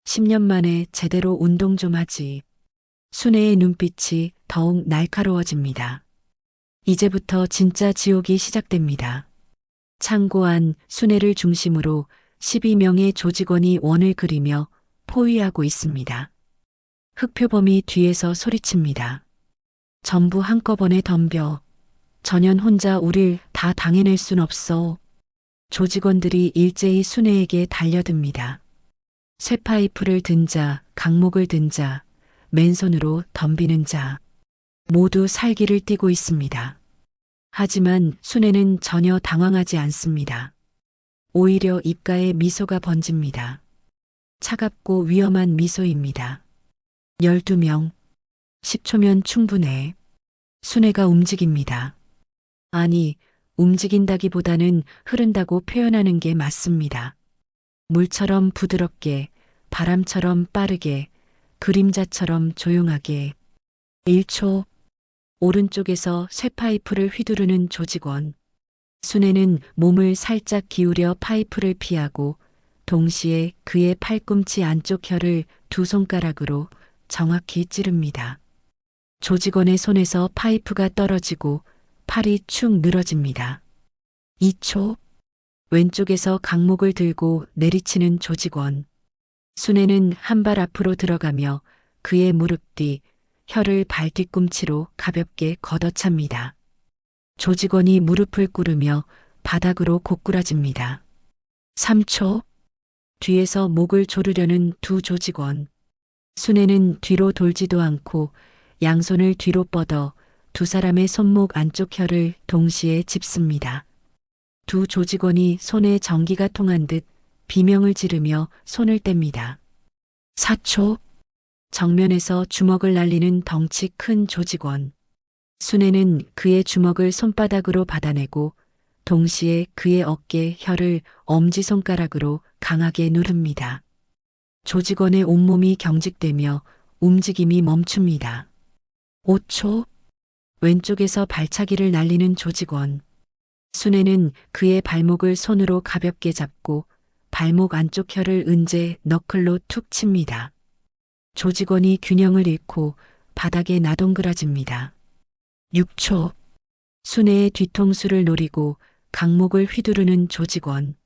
10년 만에 제대로 운동 좀 하지. 순애의 눈빛이 더욱 날카로워집니다. 이제부터 진짜 지옥이 시작됩니다. 창고 안 순애를 중심으로 12명의 조직원이 원을 그리며 포위하고 있습니다. 흑표범이 뒤에서 소리칩니다. 전부 한꺼번에 덤벼. 전연 혼자 우릴 다 당해낼 순 없어. 조직원들이 일제히 순애에게 달려듭니다. 쇠파이프를 든 자, 강목을 든 자, 맨손으로 덤비는 자. 모두 살기를 띠고 있습니다. 하지만 순애는 전혀 당황하지 않습니다. 오히려 입가에 미소가 번집니다. 차갑고 위험한 미소입니다. 12명. 10초면 충분해. 순애가 움직입니다. 아니, 움직인다기보다는 흐른다고 표현하는 게 맞습니다. 물처럼 부드럽게, 바람처럼 빠르게, 그림자처럼 조용하게. 1초. 오른쪽에서 쇠파이프를 휘두르는 조직원. 순애는 몸을 살짝 기울여 파이프를 피하고 동시에 그의 팔꿈치 안쪽 혀를 2 손가락으로 정확히 찌릅니다. 조직원의 손에서 파이프가 떨어지고 팔이 축 늘어집니다. 2초. 왼쪽에서 강목을 들고 내리치는 조직원. 순애는 한 발 앞으로 들어가며 그의 무릎 뒤 혀를 발 뒤꿈치로 가볍게 걷어찹니다. 조직원이 무릎을 꿇으며 바닥으로 고꾸라집니다. 3초. 뒤에서 목을 조르려는 2 조직원. 순애는 뒤로 돌지도 않고 양손을 뒤로 뻗어 2 사람의 손목 안쪽 혀를 동시에 짚습니다. 2 조직원이 손에 전기가 통한 듯 비명을 지르며 손을 뗍니다. 4초. 정면에서 주먹을 날리는 덩치 큰 조직원. 순애는 그의 주먹을 손바닥으로 받아내고 동시에 그의 어깨 혀를 엄지손가락으로 강하게 누릅니다. 조직원의 온몸이 경직되며 움직임이 멈춥니다. 5초. 왼쪽에서 발차기를 날리는 조직원. 순애는 그의 발목을 손으로 가볍게 잡고 발목 안쪽 혀를 은재 너클로 툭 칩니다. 조직원이 균형을 잃고 바닥에 나동그라집니다. 6초. 순애의 뒤통수를 노리고 강목을 휘두르는 조직원.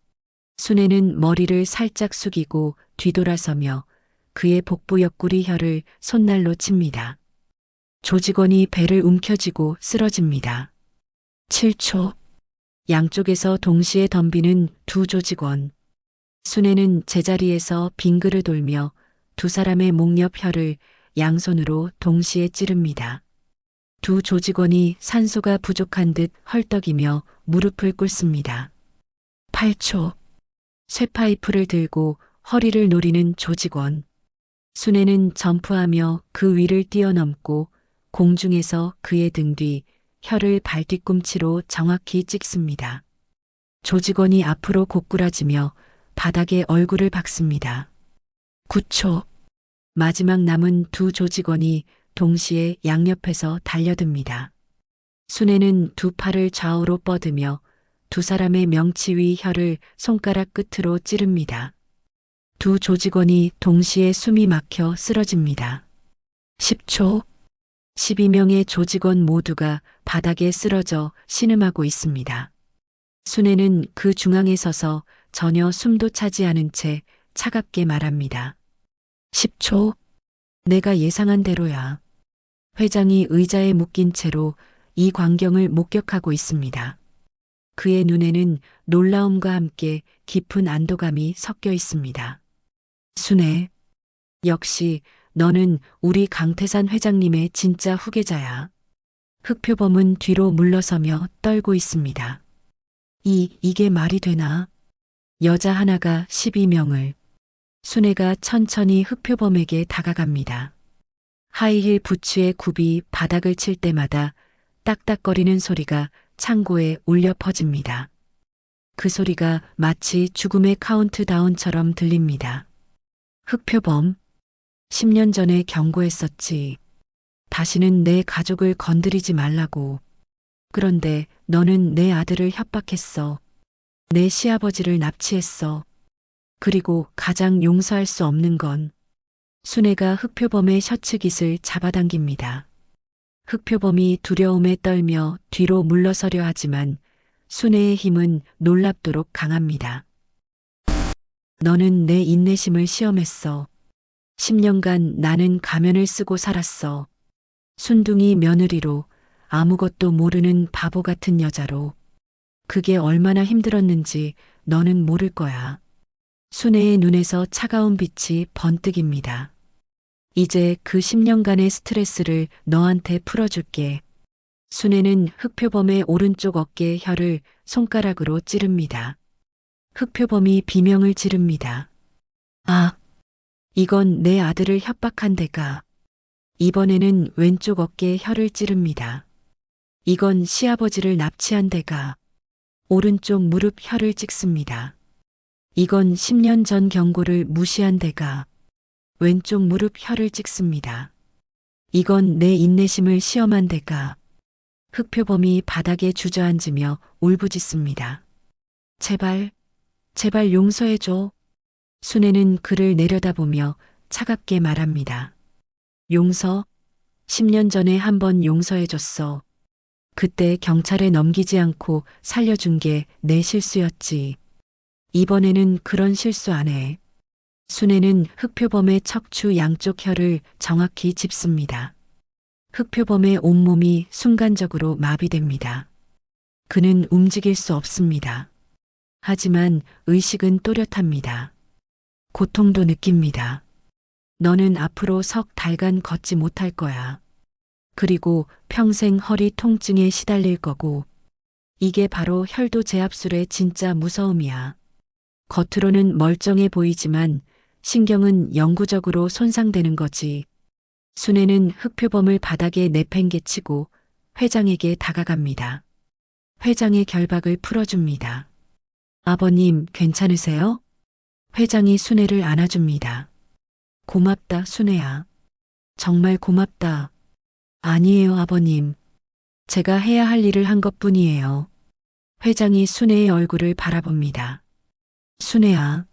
순애는 머리를 살짝 숙이고 뒤돌아서며 그의 복부 옆구리 혀를 손날로 칩니다. 조직원이 배를 움켜쥐고 쓰러집니다. 7초. 양쪽에서 동시에 덤비는 두 조직원. 순애는 제자리에서 빙글을 돌며 두 사람의 목 옆 혀를 양손으로 동시에 찌릅니다. 두 조직원이 산소가 부족한 듯 헐떡이며 무릎을 꿇습니다. 8초. 쇠파이프를 들고 허리를 노리는 조직원. 순애는 점프하며 그 위를 뛰어넘고 공중에서 그의 등 뒤 혀를 발뒤꿈치로 정확히 찍습니다. 조직원이 앞으로 고꾸라지며 바닥에 얼굴을 박습니다. 9초. 마지막 남은 두 조직원이 동시에 양옆에서 달려듭니다. 순애는 두 팔을 좌우로 뻗으며 두 사람의 명치 위 혀를 손가락 끝으로 찌릅니다. 두 조직원이 동시에 숨이 막혀 쓰러집니다. 10초. 12명의 조직원 모두가 바닥에 쓰러져 신음하고 있습니다. 순애는 그 중앙에 서서 전혀 숨도 차지 않은 채 차갑게 말합니다. 10초. 내가 예상한 대로야. 회장이 의자에 묶인 채로 이 광경을 목격하고 있습니다. 그의 눈에는 놀라움과 함께 깊은 안도감이 섞여 있습니다. 순애, 역시 너는 우리 강태산 회장님의 진짜 후계자야. 흑표범은 뒤로 물러서며 떨고 있습니다. 이게 말이 되나? 여자 하나가 12명을. 순애가 천천히 흑표범에게 다가갑니다. 하이힐 부츠의 굽이 바닥을 칠 때마다 딱딱거리는 소리가 창고에 울려 퍼집니다. 그 소리가 마치 죽음의 카운트다운처럼 들립니다. 흑표범, 10년 전에 경고했었지. 다시는 내 가족을 건드리지 말라고. 그런데 너는 내 아들을 협박했어. 내 시아버지를 납치했어. 그리고 가장 용서할 수 없는 건 순애가 흑표범의 셔츠 깃을 잡아당깁니다. 흑표범이 두려움에 떨며 뒤로 물러서려 하지만 순애의 힘은 놀랍도록 강합니다. 너는 내 인내심을 시험했어. 10년간 나는 가면을 쓰고 살았어. 순둥이 며느리로, 아무것도 모르는 바보 같은 여자로. 그게 얼마나 힘들었는지 너는 모를 거야. 순애의 눈에서 차가운 빛이 번뜩입니다. 이제 그 10년간의 스트레스를 너한테 풀어줄게. 순애는 흑표범의 오른쪽 어깨 혀를 손가락으로 찌릅니다. 흑표범이 비명을 지릅니다. 아, 이건 내 아들을 협박한 데가. 이번에는 왼쪽 어깨에 혀를 찌릅니다. 이건 시아버지를 납치한 데가. 오른쪽 무릎 혀를 찍습니다. 이건 10년 전 경고를 무시한 데가. 왼쪽 무릎 혀를 찍습니다. 이건 내 인내심을 시험한 데가. 흑표범이 바닥에 주저앉으며 울부짖습니다. 제발, 제발 용서해줘. 순애는 그를 내려다보며 차갑게 말합니다. 용서? 10년 전에 한 번 용서해줬어. 그때 경찰에 넘기지 않고 살려준 게 내 실수였지. 이번에는 그런 실수 안 해. 순애는 흑표범의 척추 양쪽 혀를 정확히 짚습니다. 흑표범의 온몸이 순간적으로 마비됩니다. 그는 움직일 수 없습니다. 하지만 의식은 또렷합니다. 고통도 느낍니다. 너는 앞으로 석 달간 걷지 못할 거야. 그리고 평생 허리 통증에 시달릴 거고, 이게 바로 혈도 제압술의 진짜 무서움이야. 겉으로는 멀쩡해 보이지만 신경은 영구적으로 손상되는 거지. 순애는 흑표범을 바닥에 내팽개치고 회장에게 다가갑니다. 회장의 결박을 풀어줍니다. 아버님, 괜찮으세요? 회장이 순애를 안아줍니다. 고맙다, 순애야. 정말 고맙다. 아니에요, 아버님. 제가 해야 할 일을 한 것뿐이에요. 회장이 순애의 얼굴을 바라봅니다. 순애야,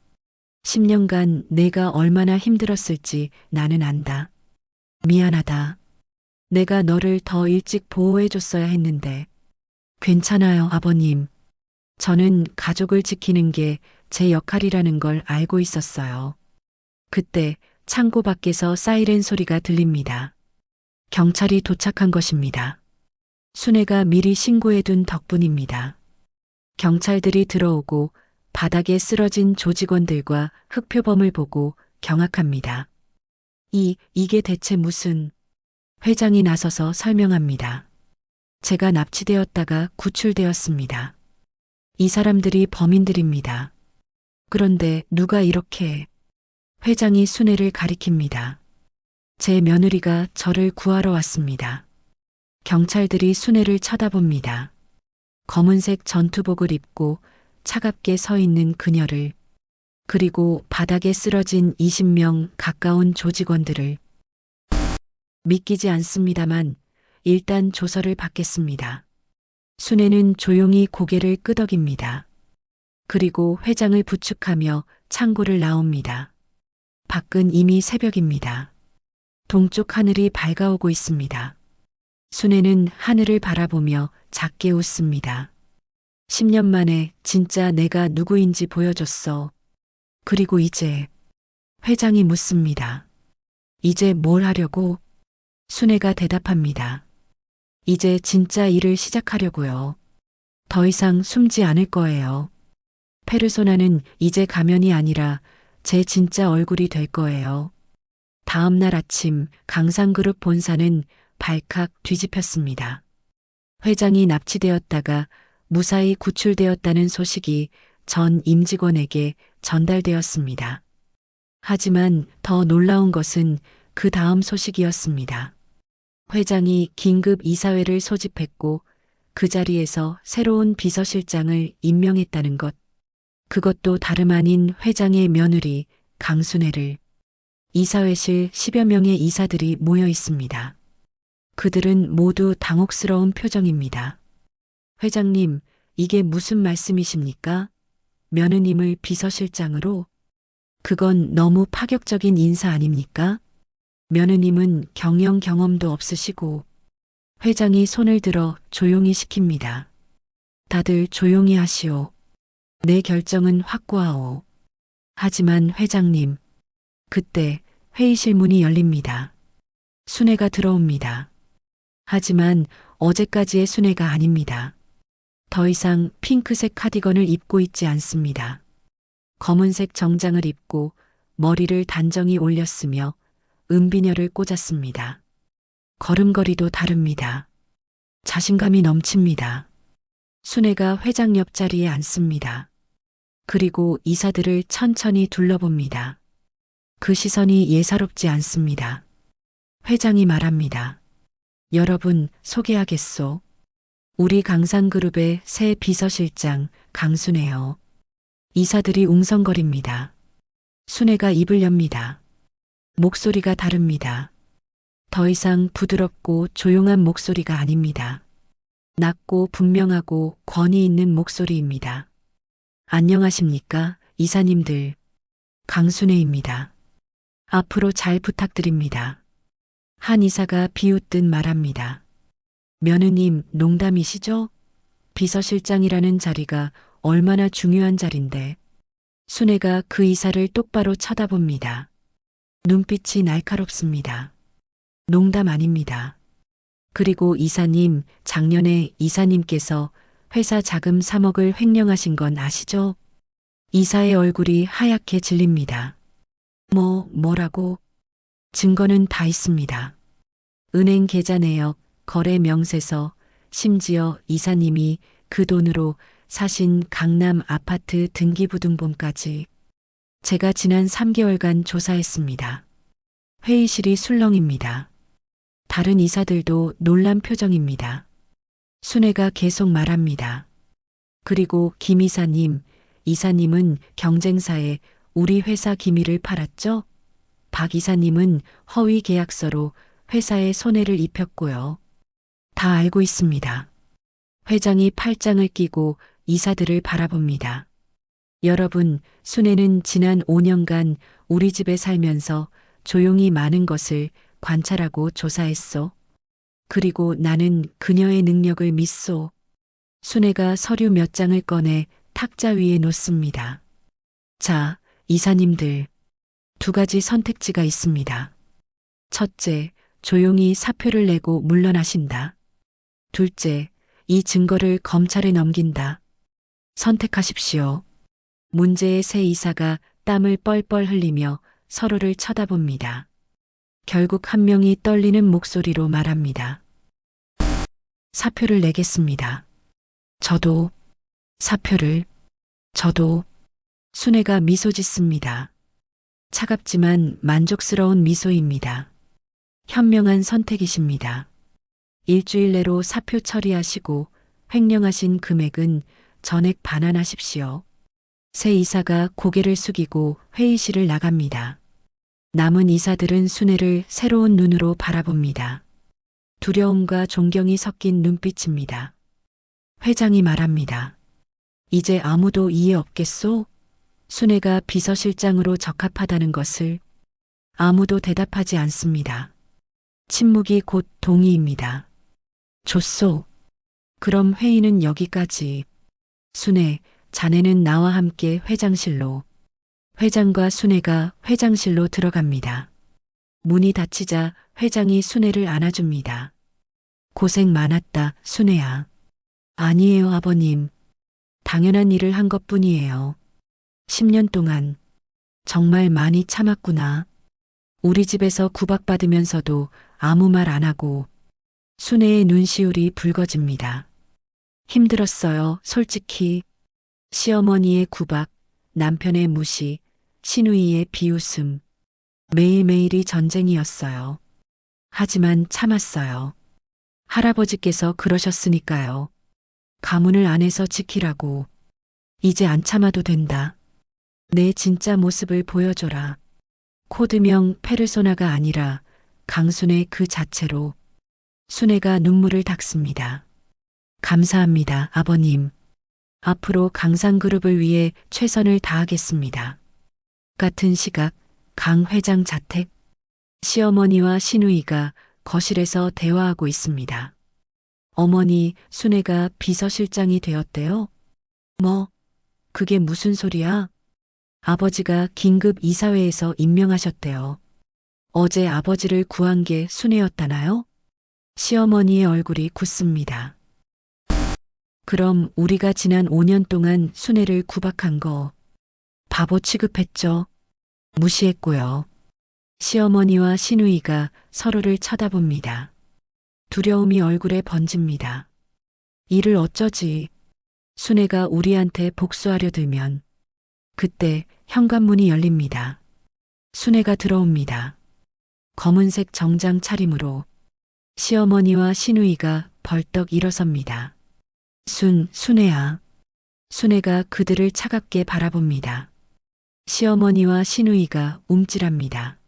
10년간 내가 얼마나 힘들었을지 나는 안다. 미안하다. 내가 너를 더 일찍 보호해줬어야 했는데. 괜찮아요, 아버님. 저는 가족을 지키는 게 제 역할이라는 걸 알고 있었어요. 그때 창고 밖에서 사이렌 소리가 들립니다. 경찰이 도착한 것입니다. 순애가 미리 신고해둔 덕분입니다. 경찰들이 들어오고 바닥에 쓰러진 조직원들과 흑표범을 보고 경악합니다. 이게 대체 무슨... 회장이 나서서 설명합니다. 제가 납치되었다가 구출되었습니다. 이 사람들이 범인들입니다. 그런데 누가 이렇게... 회장이 순애를 가리킵니다. 제 며느리가 저를 구하러 왔습니다. 경찰들이 순애를 쳐다봅니다. 검은색 전투복을 입고 차갑게 서 있는 그녀를, 그리고 바닥에 쓰러진 20명 가까운 조직원들을. 믿기지 않습니다만 일단 조서를 받겠습니다. 순애는 조용히 고개를 끄덕입니다. 그리고 회장을 부축하며 창고를 나옵니다. 밖은 이미 새벽입니다. 동쪽 하늘이 밝아오고 있습니다. 순애는 하늘을 바라보며 작게 웃습니다. 10년 만에 진짜 내가 누구인지 보여줬어. 그리고 이제... 회장이 묻습니다. 이제 뭘 하려고? 순애가 대답합니다. 이제 진짜 일을 시작하려고요. 더 이상 숨지 않을 거예요. 페르소나는 이제 가면이 아니라 제 진짜 얼굴이 될 거예요. 다음 날 아침 강상그룹 본사는 발칵 뒤집혔습니다. 회장이 납치되었다가 무사히 구출되었다는 소식이 전 임직원에게 전달되었습니다. 하지만 더 놀라운 것은 그 다음 소식이었습니다. 회장이 긴급 이사회를 소집했고 그 자리에서 새로운 비서실장을 임명했다는 것. 그것도 다름 아닌 회장의 며느리 강순애를. 이사회실 10여 명의 이사들이 모여 있습니다. 그들은 모두 당혹스러운 표정입니다. 회장님, 이게 무슨 말씀이십니까? 며느님을 비서실장으로? 그건 너무 파격적인 인사 아닙니까? 며느님은 경영 경험도 없으시고. 회장이 손을 들어 조용히 시킵니다. 다들 조용히 하시오. 내 결정은 확고하오. 하지만 회장님, 그때 회의실 문이 열립니다. 순애가 들어옵니다. 하지만 어제까지의 순애가 아닙니다. 더 이상 핑크색 카디건을 입고 있지 않습니다. 검은색 정장을 입고 머리를 단정히 올렸으며 은비녀를 꽂았습니다. 걸음걸이도 다릅니다. 자신감이 넘칩니다. 순애가 회장 옆자리에 앉습니다. 그리고 이사들을 천천히 둘러봅니다. 그 시선이 예사롭지 않습니다. 회장이 말합니다. 여러분, 소개하겠소. 우리 강상그룹의 새 비서실장 강순애요. 이사들이 웅성거립니다. 순애가 입을 엽니다. 목소리가 다릅니다. 더 이상 부드럽고 조용한 목소리가 아닙니다. 낮고 분명하고 권위 있는 목소리입니다. 안녕하십니까, 이사님들. 강순애입니다. 앞으로 잘 부탁드립니다. 한 이사가 비웃듯 말합니다. 며느님, 농담이시죠? 비서실장이라는 자리가 얼마나 중요한 자리인데. 순애가 그 이사를 똑바로 쳐다봅니다. 눈빛이 날카롭습니다. 농담 아닙니다. 그리고 이사님, 작년에 이사님께서 회사 자금 3억을 횡령하신 건 아시죠? 이사의 얼굴이 하얗게 질립니다. 뭐라고? 증거는 다 있습니다. 은행 계좌 내역, 거래 명세서, 심지어 이사님이 그 돈으로 사신 강남 아파트 등기부등본까지 제가 지난 3개월간 조사했습니다. 회의실이 술렁입니다. 다른 이사들도 놀란 표정입니다. 순애가 계속 말합니다. 그리고 김 이사님, 이사님은 경쟁사에 우리 회사 기밀을 팔았죠? 박 이사님은 허위 계약서로 회사에 손해를 입혔고요. 다 알고 있습니다. 회장이 팔짱을 끼고 이사들을 바라봅니다. 여러분, 순애는 지난 5년간 우리 집에 살면서 조용히 많은 것을 관찰하고 조사했소. 그리고 나는 그녀의 능력을 믿소. 순애가 서류 몇 장을 꺼내 탁자 위에 놓습니다. 자, 이사님들. 2가지 선택지가 있습니다. 첫째, 조용히 사표를 내고 물러나신다. 둘째, 이 증거를 검찰에 넘긴다. 선택하십시오. 문제의 새 이사가 땀을 뻘뻘 흘리며 서로를 쳐다봅니다. 결국 한 명이 떨리는 목소리로 말합니다. 사표를 내겠습니다. 저도. 사표를. 저도. 순애가 미소 짓습니다. 차갑지만 만족스러운 미소입니다. 현명한 선택이십니다. 일주일 내로 사표 처리하시고 횡령하신 금액은 전액 반환하십시오. 새 이사가 고개를 숙이고 회의실을 나갑니다. 남은 이사들은 순애를 새로운 눈으로 바라봅니다. 두려움과 존경이 섞인 눈빛입니다. 회장이 말합니다. 이제 아무도 이해 없겠소? 순애가 비서실장으로 적합하다는 것을 아무도 대답하지 않습니다. 침묵이 곧 동의입니다. 좋소. 그럼 회의는 여기까지. 순애, 자네는 나와 함께 회장실로. 회장과 순애가 회장실로 들어갑니다. 문이 닫히자 회장이 순애를 안아줍니다. 고생 많았다, 순애야. 아니에요, 아버님. 당연한 일을 한 것뿐이에요. 10년 동안 정말 많이 참았구나. 우리 집에서 구박받으면서도 아무 말 안 하고. 순애의 눈시울이 붉어집니다. 힘들었어요, 솔직히. 시어머니의 구박, 남편의 무시, 시누이의 비웃음. 매일매일이 전쟁이었어요. 하지만 참았어요. 할아버지께서 그러셨으니까요. 가문을 안에서 지키라고. 이제 안 참아도 된다. 내 진짜 모습을 보여줘라. 코드명 페르소나가 아니라 강순애 그 자체로. 순애가 눈물을 닦습니다. 감사합니다, 아버님. 앞으로 강상그룹을 위해 최선을 다하겠습니다. 같은 시각 강 회장 자택. 시어머니와 시누이가 거실에서 대화하고 있습니다. 어머니, 순애가 비서실장이 되었대요? 뭐, 그게 무슨 소리야? 아버지가 긴급 이사회에서 임명하셨대요. 어제 아버지를 구한 게 순애였다나요? 시어머니의 얼굴이 굳습니다. 그럼 우리가 지난 5년 동안 순애를 구박한 거 바보 취급했죠. 무시했고요. 시어머니와 시누이가 서로를 쳐다봅니다. 두려움이 얼굴에 번집니다. 이를 어쩌지? 순애가 우리한테 복수하려 들면. 그때 현관문이 열립니다. 순애가 들어옵니다. 검은색 정장 차림으로. 시어머니와 시누이가 벌떡 일어섭니다. 순애야. 순애가 그들을 차갑게 바라봅니다. 시어머니와 시누이가 움찔합니다.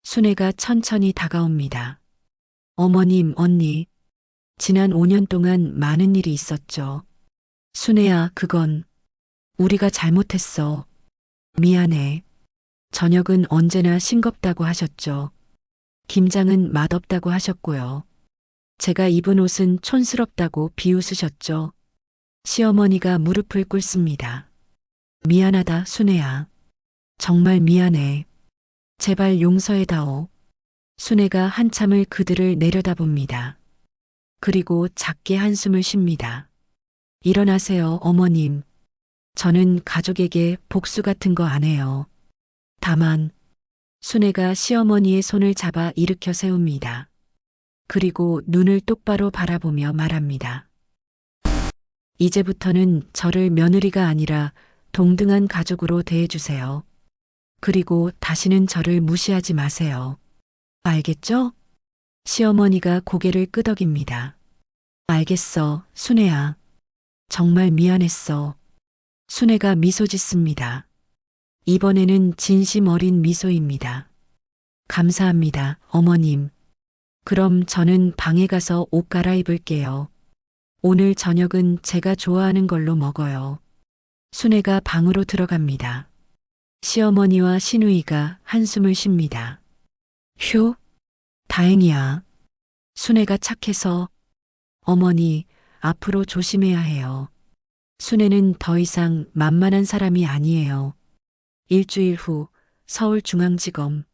순애가 천천히 다가옵니다. 어머님, 언니. 지난 5년 동안 많은 일이 있었죠. 순애야, 그건 우리가 잘못했어. 미안해. 저녁은 언제나 싱겁다고 하셨죠. 김장은 맛없다고 하셨고요. 제가 입은 옷은 촌스럽다고 비웃으셨죠. 시어머니가 무릎을 꿇습니다. 미안하다, 순애야. 정말 미안해. 제발 용서해다오. 순애가 한참을 그들을 내려다봅니다. 그리고 작게 한숨을 쉽니다. 일어나세요, 어머님. 저는 가족에게 복수 같은 거 안 해요. 다만, 순애가 시어머니의 손을 잡아 일으켜 세웁니다. 그리고 눈을 똑바로 바라보며 말합니다. 이제부터는 저를 며느리가 아니라 동등한 가족으로 대해주세요. 그리고 다시는 저를 무시하지 마세요. 알겠죠? 시어머니가 고개를 끄덕입니다. 알겠어, 순애야. 정말 미안했어. 순애가 미소 짓습니다. 이번에는 진심 어린 미소입니다. 감사합니다, 어머님. 그럼 저는 방에 가서 옷 갈아입을게요. 오늘 저녁은 제가 좋아하는 걸로 먹어요. 순애가 방으로 들어갑니다. 시어머니와 시누이가 한숨을 쉽니다. 휴, 다행이야. 순애가 착해서. 어머니, 앞으로 조심해야 해요. 순애는 더 이상 만만한 사람이 아니에요. 일주일 후 서울중앙지검.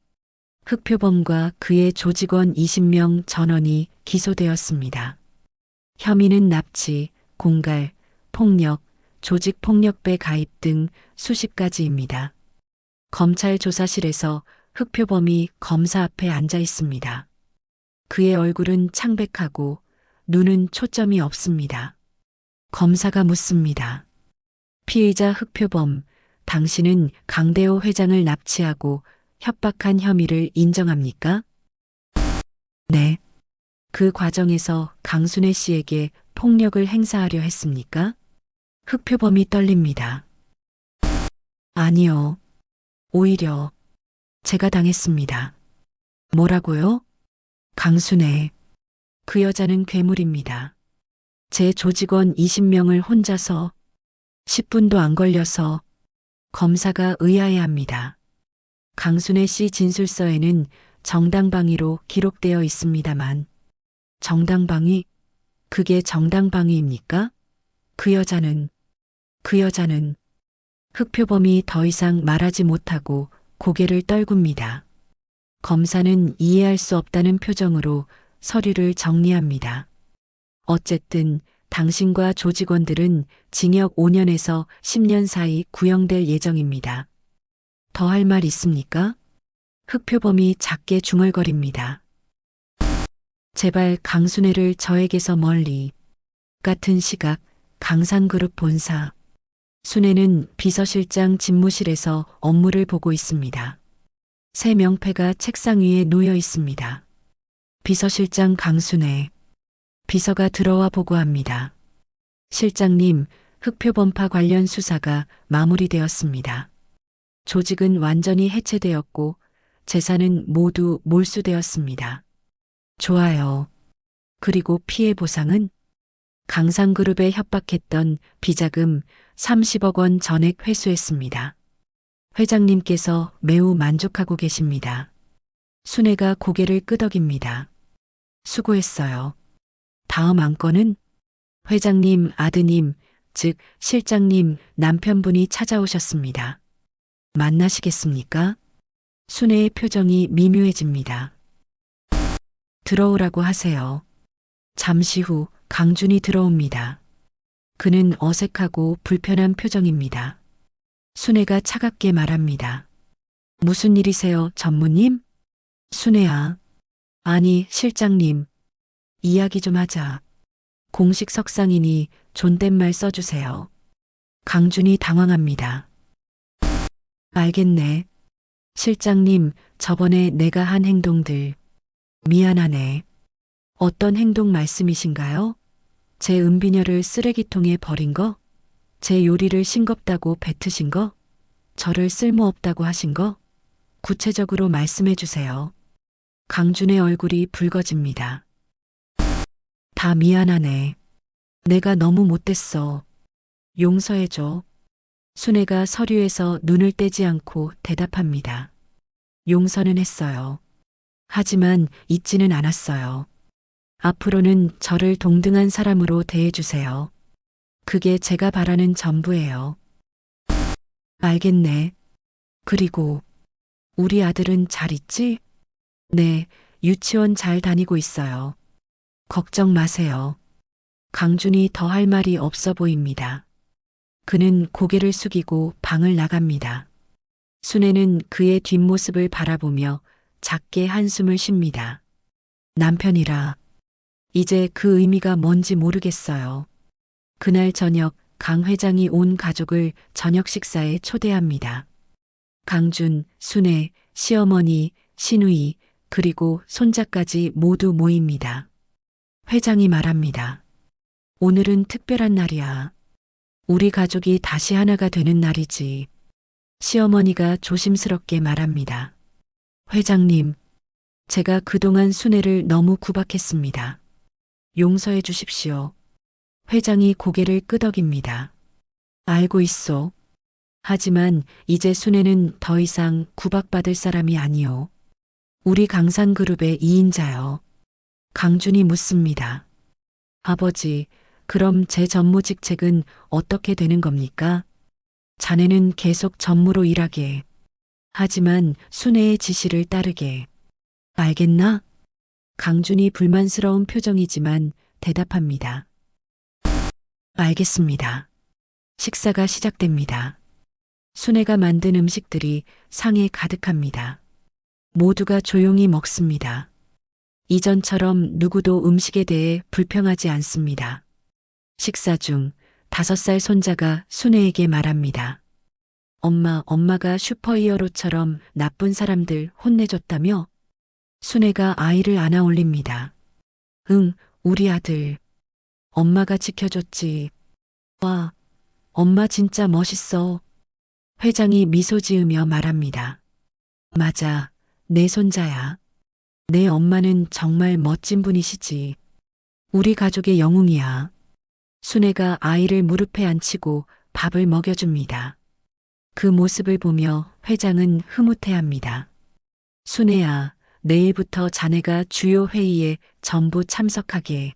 흑표범과 그의 조직원 20명 전원이 기소되었습니다. 혐의는 납치, 공갈, 폭력, 조직폭력배 가입 등 수십 가지입니다. 검찰 조사실에서 흑표범이 검사 앞에 앉아 있습니다. 그의 얼굴은 창백하고 눈은 초점이 없습니다. 검사가 묻습니다. 피의자 흑표범, 당신은 강대호 회장을 납치하고 협박한 혐의를 인정합니까? 네. 그 과정에서 강순애 씨에게 폭력을 행사하려 했습니까? 흑표범이 떨립니다. 아니요. 오히려 제가 당했습니다. 뭐라고요? 강순애. 그 여자는 괴물입니다. 제 조직원 20명을 혼자서 10분도 안 걸려서 검사가 의아해합니다. 강순애 씨 진술서에는 정당방위로 기록되어 있습니다만 정당방위? 그게 정당방위입니까? 그 여자는 흑표범이 더 이상 말하지 못하고 고개를 떨굽니다. 검사는 이해할 수 없다는 표정으로 서류를 정리합니다. 어쨌든 당신과 조직원들은 징역 5년에서 10년 사이 구형될 예정입니다. 더 할 말 있습니까? 흑표범이 작게 중얼거립니다. 제발 강순애를 저에게서 멀리. 같은 시각 강산그룹 본사. 순애는 비서실장 집무실에서 업무를 보고 있습니다. 새 명패가 책상 위에 놓여 있습니다. 비서실장 강순애. 비서가 들어와 보고합니다. 실장님, 흑표범파 관련 수사가 마무리되었습니다. 조직은 완전히 해체되었고 재산은 모두 몰수되었습니다. 좋아요. 그리고 피해 보상은? 강상그룹에 협박했던 비자금 30억 원 전액 회수했습니다. 회장님께서 매우 만족하고 계십니다. 순애가 고개를 끄덕입니다. 수고했어요. 다음 안건은? 회장님 아드님, 즉 실장님 남편분이 찾아오셨습니다. 만나시겠습니까? 순애의 표정이 미묘해집니다. 들어오라고 하세요. 잠시 후 강준이 들어옵니다. 그는 어색하고 불편한 표정입니다. 순애가 차갑게 말합니다. 무슨 일이세요, 전무님? 순애야. 아니, 실장님. 이야기 좀 하자. 공식 석상이니 존댓말 써주세요. 강준이 당황합니다. 알겠네. 실장님, 저번에 내가 한 행동들. 미안하네. 어떤 행동 말씀이신가요? 제 은비녀를 쓰레기통에 버린 거? 제 요리를 싱겁다고 뱉으신 거? 저를 쓸모없다고 하신 거? 구체적으로 말씀해 주세요. 강준의 얼굴이 붉어집니다. 다 미안하네. 내가 너무 못됐어. 용서해줘. 순애가 서류에서 눈을 떼지 않고 대답합니다. 용서는 했어요. 하지만 잊지는 않았어요. 앞으로는 저를 동등한 사람으로 대해주세요. 그게 제가 바라는 전부예요. 알겠네. 그리고 우리 아들은 잘 있지? 네, 유치원 잘 다니고 있어요. 걱정 마세요. 강준이 더 할 말이 없어 보입니다. 그는 고개를 숙이고 방을 나갑니다. 순애는 그의 뒷모습을 바라보며 작게 한숨을 쉽니다. 남편이라 이제 그 의미가 뭔지 모르겠어요. 그날 저녁 강 회장이 온 가족을 저녁 식사에 초대합니다. 강준, 순애, 시어머니, 신우이, 그리고 손자까지 모두 모입니다. 회장이 말합니다. 오늘은 특별한 날이야. 우리 가족이 다시 하나가 되는 날이지. 시어머니가 조심스럽게 말합니다. 회장님, 제가 그동안 순애를 너무 구박했습니다. 용서해 주십시오. 회장이 고개를 끄덕입니다. 알고 있소. 하지만 이제 순애는 더 이상 구박받을 사람이 아니오. 우리 강산그룹의 2인자요. 강준이 묻습니다. 아버지, 그럼 제 전무 직책은 어떻게 되는 겁니까? 자네는 계속 전무로 일하게. 하지만 순애의 지시를 따르게. 알겠나? 강준이 불만스러운 표정이지만 대답합니다. 알겠습니다. 식사가 시작됩니다. 순애가 만든 음식들이 상에 가득합니다. 모두가 조용히 먹습니다. 이전처럼 누구도 음식에 대해 불평하지 않습니다. 식사 중 5살 손자가 순애에게 말합니다. 엄마가 슈퍼히어로처럼 나쁜 사람들 혼내줬다며? 순애가 아이를 안아 올립니다. 응, 우리 아들. 엄마가 지켜줬지. 와, 엄마 진짜 멋있어. 회장이 미소 지으며 말합니다. 맞아, 내 손자야. 내 엄마는 정말 멋진 분이시지. 우리 가족의 영웅이야. 순애가 아이를 무릎에 앉히고 밥을 먹여줍니다. 그 모습을 보며 회장은 흐뭇해합니다. 순애야, 내일부터 자네가 주요 회의에 전부 참석하게.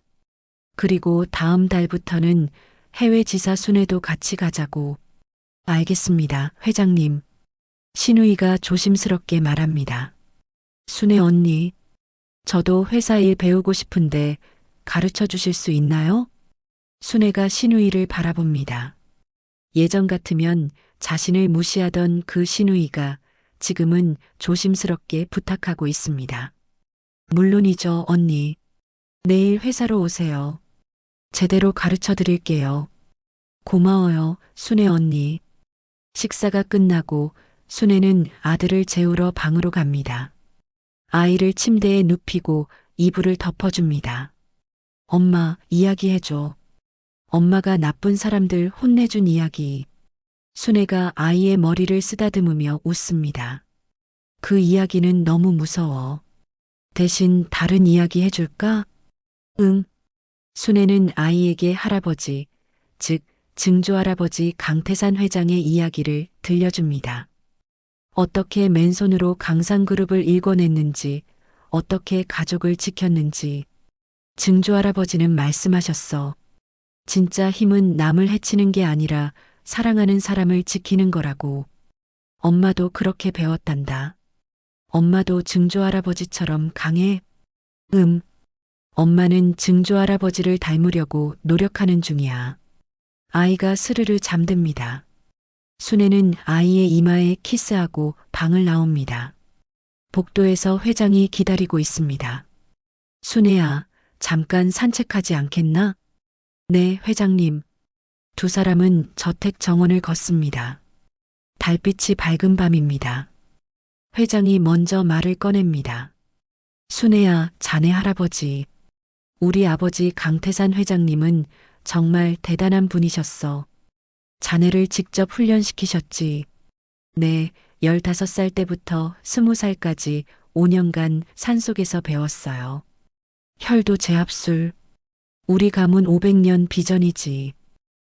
그리고 다음 달부터는 해외 지사 순애도 같이 가자고. 알겠습니다, 회장님. 신우이가 조심스럽게 말합니다. 순애 언니, 저도 회사 일 배우고 싶은데 가르쳐 주실 수 있나요? 순애가 신우이를 바라봅니다. 예전 같으면 자신을 무시하던 그 신우이가 지금은 조심스럽게 부탁하고 있습니다. 물론이죠, 언니. 내일 회사로 오세요. 제대로 가르쳐 드릴게요. 고마워요, 순애 언니. 식사가 끝나고 순애는 아들을 재우러 방으로 갑니다. 아이를 침대에 눕히고 이불을 덮어줍니다. 엄마, 이야기해줘. 엄마가 나쁜 사람들 혼내준 이야기. 순애가 아이의 머리를 쓰다듬으며 웃습니다. 그 이야기는 너무 무서워. 대신 다른 이야기 해줄까? 응. 순애는 아이에게 할아버지, 즉 증조할아버지 강태산 회장의 이야기를 들려줍니다. 어떻게 맨손으로 강산그룹을 일궈냈는지, 어떻게 가족을 지켰는지. 증조할아버지는 말씀하셨어. 진짜 힘은 남을 해치는 게 아니라 사랑하는 사람을 지키는 거라고. 엄마도 그렇게 배웠단다. 엄마도 증조할아버지처럼 강해? 엄마는 증조할아버지를 닮으려고 노력하는 중이야. 아이가 스르르 잠듭니다. 순애는 아이의 이마에 키스하고 방을 나옵니다. 복도에서 회장이 기다리고 있습니다. 순애야, 잠깐 산책하지 않겠나? 네, 회장님. 두 사람은 저택 정원을 걷습니다. 달빛이 밝은 밤입니다. 회장이 먼저 말을 꺼냅니다. 순애야, 자네 할아버지. 우리 아버지 강태산 회장님은 정말 대단한 분이셨어. 자네를 직접 훈련시키셨지. 네, 15살 때부터 20살까지 5년간 산속에서 배웠어요. 혈도 제압술. 우리 가문 500년 비전이지.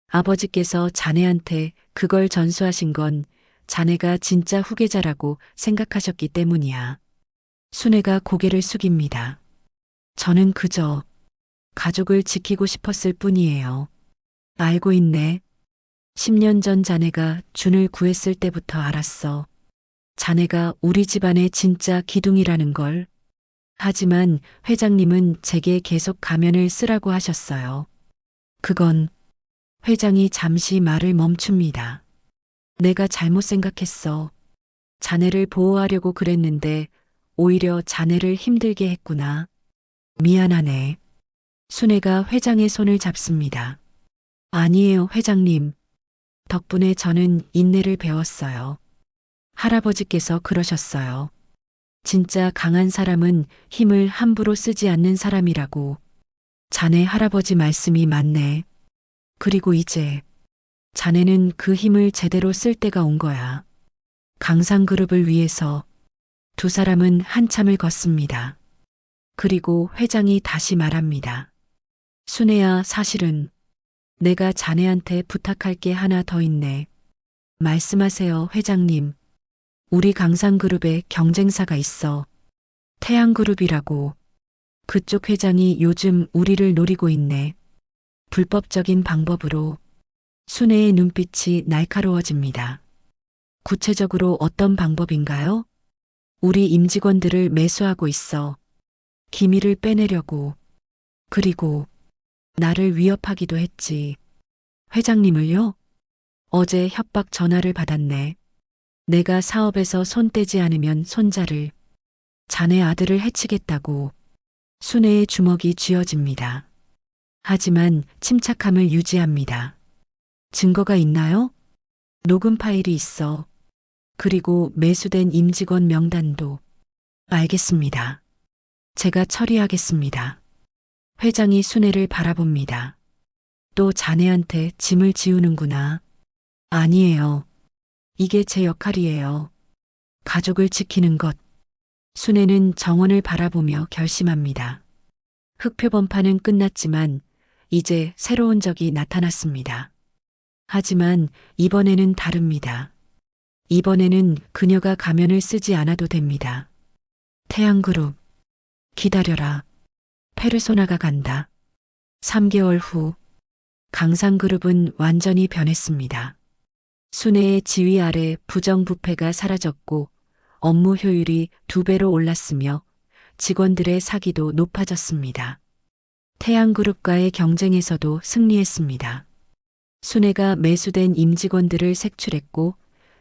아버지께서 자네한테 그걸 전수하신 건 자네가 진짜 후계자라고 생각하셨기 때문이야. 순애가 고개를 숙입니다. 저는 그저 가족을 지키고 싶었을 뿐이에요. 알고 있네. 10년 전 자네가 준을 구했을 때부터 알았어. 자네가 우리 집안의 진짜 기둥이라는 걸. 하지만 회장님은 제게 계속 가면을 쓰라고 하셨어요. 그건 회장이 잠시 말을 멈춥니다. 내가 잘못 생각했어. 자네를 보호하려고 그랬는데 오히려 자네를 힘들게 했구나. 미안하네. 순애가 회장의 손을 잡습니다. 아니에요, 회장님. 덕분에 저는 인내를 배웠어요. 할아버지께서 그러셨어요. 진짜 강한 사람은 힘을 함부로 쓰지 않는 사람이라고. 자네 할아버지 말씀이 맞네. 그리고 이제 자네는 그 힘을 제대로 쓸 때가 온 거야. 강상그룹을 위해서 두 사람은 한참을 걷습니다. 그리고 회장이 다시 말합니다. 순애야, 사실은 내가 자네한테 부탁할 게 하나 더 있네. 말씀하세요, 회장님. 우리 강상그룹에 경쟁사가 있어. 태양그룹이라고. 그쪽 회장이 요즘 우리를 노리고 있네. 불법적인 방법으로. 순애의 눈빛이 날카로워집니다. 구체적으로 어떤 방법인가요? 우리 임직원들을 매수하고 있어. 기밀을 빼내려고. 그리고 나를 위협하기도 했지. 회장님을요? 어제 협박 전화를 받았네. 내가 사업에서 손 떼지 않으면 손자를, 자네 아들을 해치겠다고. 순애의 주먹이 쥐어집니다. 하지만 침착함을 유지합니다. 증거가 있나요? 녹음 파일이 있어. 그리고 매수된 임직원 명단도. 알겠습니다. 제가 처리하겠습니다. 회장이 순애를 바라봅니다. 또 자네한테 짐을 지우는구나. 아니에요. 이게 제 역할이에요. 가족을 지키는 것. 순애는 정원을 바라보며 결심합니다. 흑표 범파는 끝났지만 이제 새로운 적이 나타났습니다. 하지만 이번에는 다릅니다. 이번에는 그녀가 가면을 쓰지 않아도 됩니다. 태양그룹. 기다려라. 페르소나가 간다. 3개월 후 강상그룹은 완전히 변했습니다. 순애의 지휘 아래 부정부패가 사라졌고 업무 효율이 2배로 올랐으며 직원들의 사기도 높아졌습니다. 태양그룹과의 경쟁에서도 승리했습니다. 순애가 매수된 임직원들을 색출했고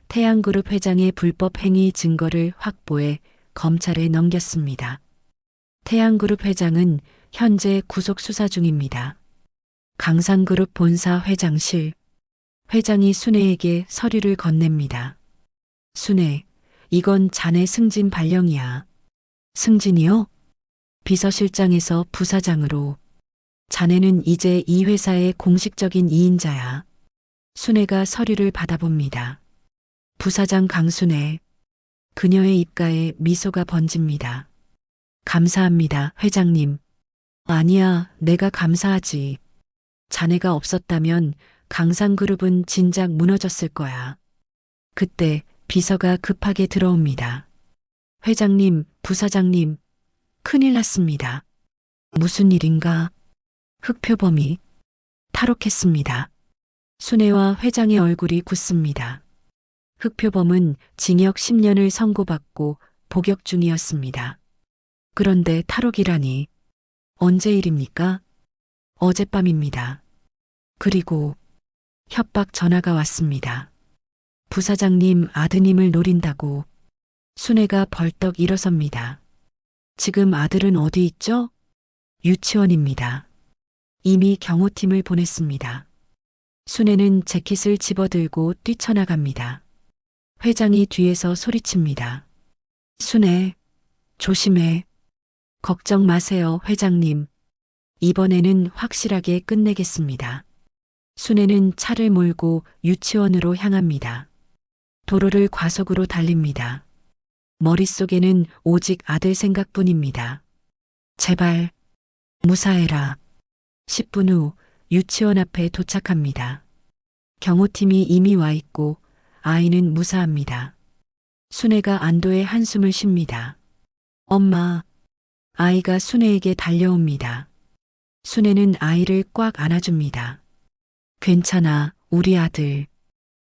태양그룹 회장의 불법 행위 증거를 확보해 검찰에 넘겼습니다. 태양그룹 회장은 현재 구속 수사 중입니다. 강상그룹 본사 회장실. 회장이 순애에게 서류를 건넵니다. 순애, 이건 자네 승진 발령이야. 승진이요? 비서실장에서 부사장으로. 자네는 이제 이 회사의 공식적인 2인자야. 순애가 서류를 받아봅니다. 부사장 강순애. 그녀의 입가에 미소가 번집니다. 감사합니다, 회장님. 아니야, 내가 감사하지. 자네가 없었다면 강상그룹은 진작 무너졌을 거야. 그때 비서가 급하게 들어옵니다. 회장님, 부사장님, 큰일 났습니다. 무슨 일인가? 흑표범이 탈옥했습니다. 순애와 회장의 얼굴이 굳습니다. 흑표범은 징역 10년을 선고받고 복역 중이었습니다. 그런데 탈옥이라니. 언제 일입니까? 어젯밤입니다. 그리고 협박 전화가 왔습니다. 부사장님 아드님을 노린다고. 순애가 벌떡 일어섭니다. 지금 아들은 어디 있죠? 유치원입니다. 이미 경호팀을 보냈습니다. 순애는 재킷을 집어들고 뛰쳐나갑니다. 회장이 뒤에서 소리칩니다. 순애, 조심해. 걱정 마세요, 회장님. 이번에는 확실하게 끝내겠습니다. 순애는 차를 몰고 유치원으로 향합니다. 도로를 과속으로 달립니다. 머릿속에는 오직 아들 생각뿐입니다. 제발, 무사해라. 10분 후 유치원 앞에 도착합니다. 경호팀이 이미 와 있고 아이는 무사합니다. 순애가 안도의 한숨을 쉽니다. 엄마. 아이가 순애에게 달려옵니다. 순애는 아이를 꽉 안아줍니다. 괜찮아, 우리 아들.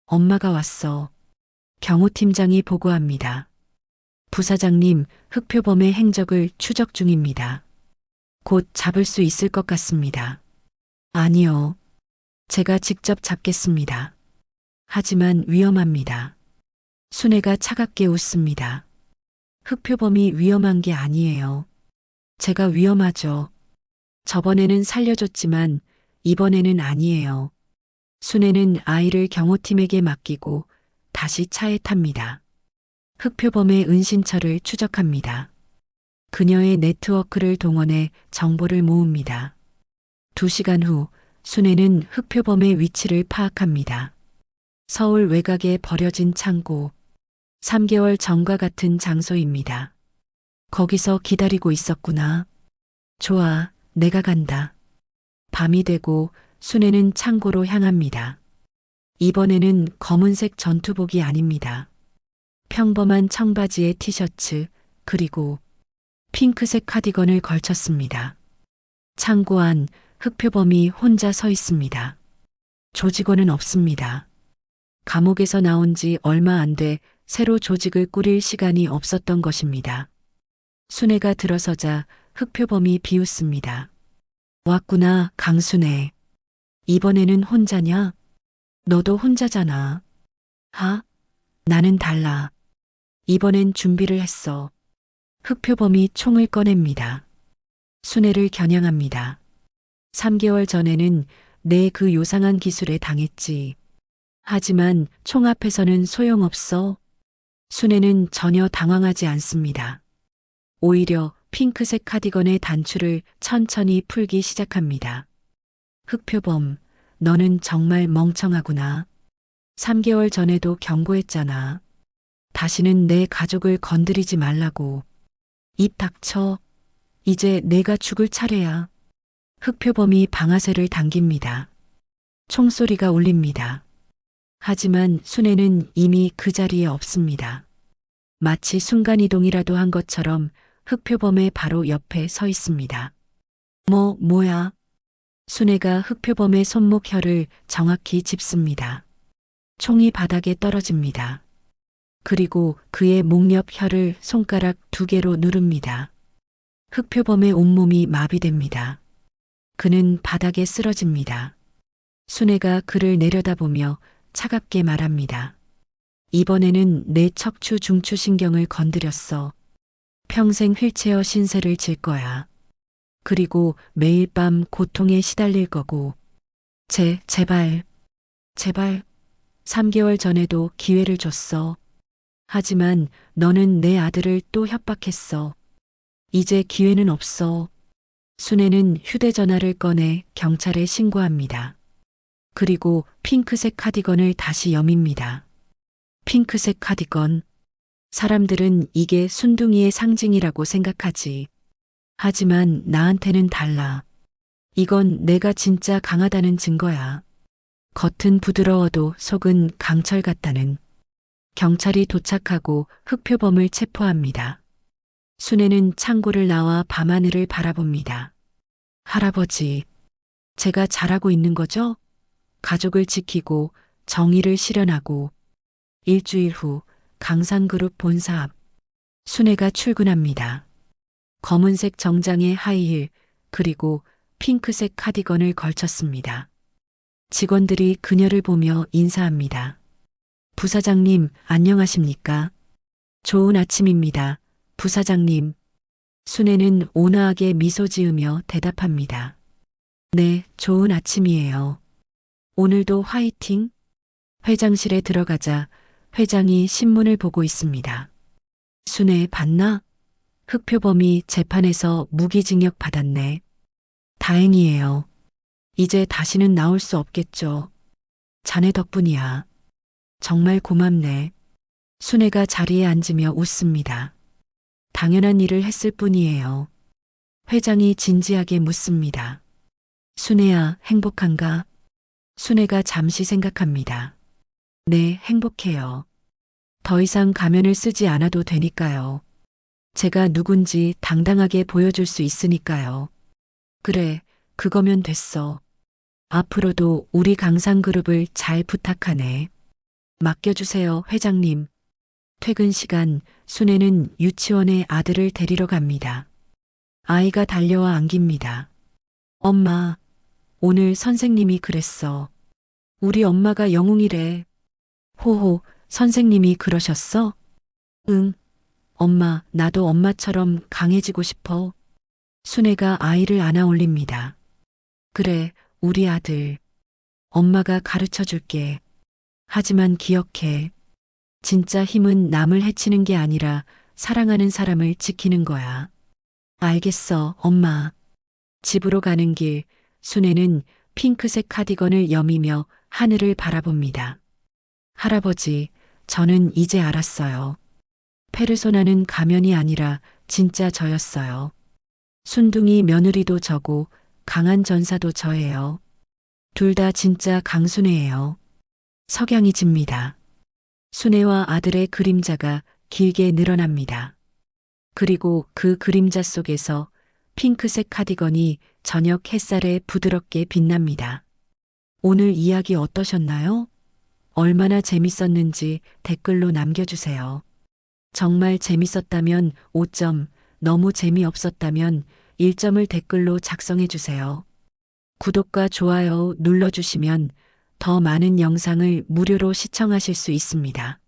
엄마가 왔어. 경호팀장이 보고합니다. 부사장님, 흑표범의 행적을 추적 중입니다. 곧 잡을 수 있을 것 같습니다. 아니요. 제가 직접 잡겠습니다. 하지만 위험합니다. 순애가 차갑게 웃습니다. 흑표범이 위험한 게 아니에요. 제가 위험하죠. 저번에는 살려줬지만 이번에는 아니에요. 순애는 아이를 경호팀에게 맡기고 다시 차에 탑니다. 흑표범의 은신처를 추적합니다. 그녀의 네트워크를 동원해 정보를 모읍니다. 2시간 후 순애는 흑표범의 위치를 파악합니다. 서울 외곽에 버려진 창고, 3개월 전과 같은 장소입니다. 거기서 기다리고 있었구나. 좋아, 내가 간다. 밤이 되고 순애는 창고로 향합니다. 이번에는 검은색 전투복이 아닙니다. 평범한 청바지에 티셔츠, 그리고 핑크색 카디건을 걸쳤습니다. 창고 안 흑표범이 혼자 서 있습니다. 조직원은 없습니다. 감옥에서 나온 지 얼마 안 돼 새로 조직을 꾸릴 시간이 없었던 것입니다. 순애가 들어서자 흑표범이 비웃습니다. 왔구나, 강순애. 이번에는 혼자냐? 너도 혼자잖아. 하? 나는 달라. 이번엔 준비를 했어. 흑표범이 총을 꺼냅니다. 순애를 겨냥합니다. 3개월 전에는 내 그 요상한 기술에 당했지. 하지만 총 앞에서는 소용없어. 순애는 전혀 당황하지 않습니다. 오히려 핑크색 카디건의 단추를 천천히 풀기 시작합니다. 흑표범, 너는 정말 멍청하구나. 3개월 전에도 경고했잖아. 다시는 내 가족을 건드리지 말라고. 입 닥쳐. 이제 내가 죽을 차례야. 흑표범이 방아쇠를 당깁니다. 총소리가 울립니다. 하지만 순애는 이미 그 자리에 없습니다. 마치 순간이동이라도 한 것처럼 흑표범의 바로 옆에 서 있습니다. 뭐야? 순애가 흑표범의 손목혀를 정확히 짚습니다. 총이 바닥에 떨어집니다. 그리고 그의 목 옆 혀를 손가락 2개로 누릅니다. 흑표범의 온몸이 마비됩니다. 그는 바닥에 쓰러집니다. 순애가 그를 내려다보며 차갑게 말합니다. 이번에는 내 척추 중추신경을 건드렸어. 평생 휠체어 신세를 질 거야. 그리고 매일 밤 고통에 시달릴 거고. 제발. 3개월 전에도 기회를 줬어. 하지만 너는 내 아들을 또 협박했어. 이제 기회는 없어. 순애는 휴대전화를 꺼내 경찰에 신고합니다. 그리고 핑크색 카디건을 다시 여밉니다. 핑크색 카디건. 사람들은 이게 순둥이의 상징이라고 생각하지. 하지만 나한테는 달라. 이건 내가 진짜 강하다는 증거야. 겉은 부드러워도 속은 강철 같다는. 경찰이 도착하고 흑표범을 체포합니다. 순애는 창고를 나와 밤하늘을 바라봅니다. 할아버지, 제가 잘하고 있는 거죠? 가족을 지키고 정의를 실현하고. 일주일 후 강산그룹 본사 앞. 순애가 출근합니다. 검은색 정장에 하이힐, 그리고 핑크색 카디건을 걸쳤습니다. 직원들이 그녀를 보며 인사합니다. 부사장님, 안녕하십니까? 좋은 아침입니다. 부사장님. 순애는 온화하게 미소 지으며 대답합니다. 네, 좋은 아침이에요. 오늘도 화이팅? 회장실에 들어가자 회장이 신문을 보고 있습니다. 순애 봤나? 흑표범이 재판에서 무기징역 받았네. 다행이에요. 이제 다시는 나올 수 없겠죠. 자네 덕분이야. 정말 고맙네. 순애가 자리에 앉으며 웃습니다. 당연한 일을 했을 뿐이에요. 회장이 진지하게 묻습니다. 순애야, 행복한가? 순애가 잠시 생각합니다. 네, 행복해요. 더 이상 가면을 쓰지 않아도 되니까요. 제가 누군지 당당하게 보여줄 수 있으니까요. 그래, 그거면 됐어. 앞으로도 우리 강산그룹을 잘 부탁하네. 맡겨주세요, 회장님. 퇴근 시간, 순애는 유치원에 아들을 데리러 갑니다. 아이가 달려와 안깁니다. 엄마, 오늘 선생님이 그랬어. 우리 엄마가 영웅이래. 호호, 선생님이 그러셨어? 응. 엄마, 나도 엄마처럼 강해지고 싶어. 순애가 아이를 안아 올립니다. 그래, 우리 아들. 엄마가 가르쳐 줄게. 하지만 기억해. 진짜 힘은 남을 해치는 게 아니라 사랑하는 사람을 지키는 거야. 알겠어, 엄마. 집으로 가는 길, 순애는 핑크색 카디건을 여미며 하늘을 바라봅니다. 할아버지, 저는 이제 알았어요. 페르소나는 가면이 아니라 진짜 저였어요. 순둥이 며느리도 저고 강한 전사도 저예요. 둘 다 진짜 강순애예요. 석양이 집니다. 순애와 아들의 그림자가 길게 늘어납니다. 그리고 그 그림자 속에서 핑크색 카디건이 저녁 햇살에 부드럽게 빛납니다. 오늘 이야기 어떠셨나요? 얼마나 재밌었는지 댓글로 남겨주세요. 정말 재밌었다면 5점, 너무 재미없었다면 1점을 댓글로 작성해주세요. 구독과 좋아요 눌러주시면 더 많은 영상을 무료로 시청하실 수 있습니다.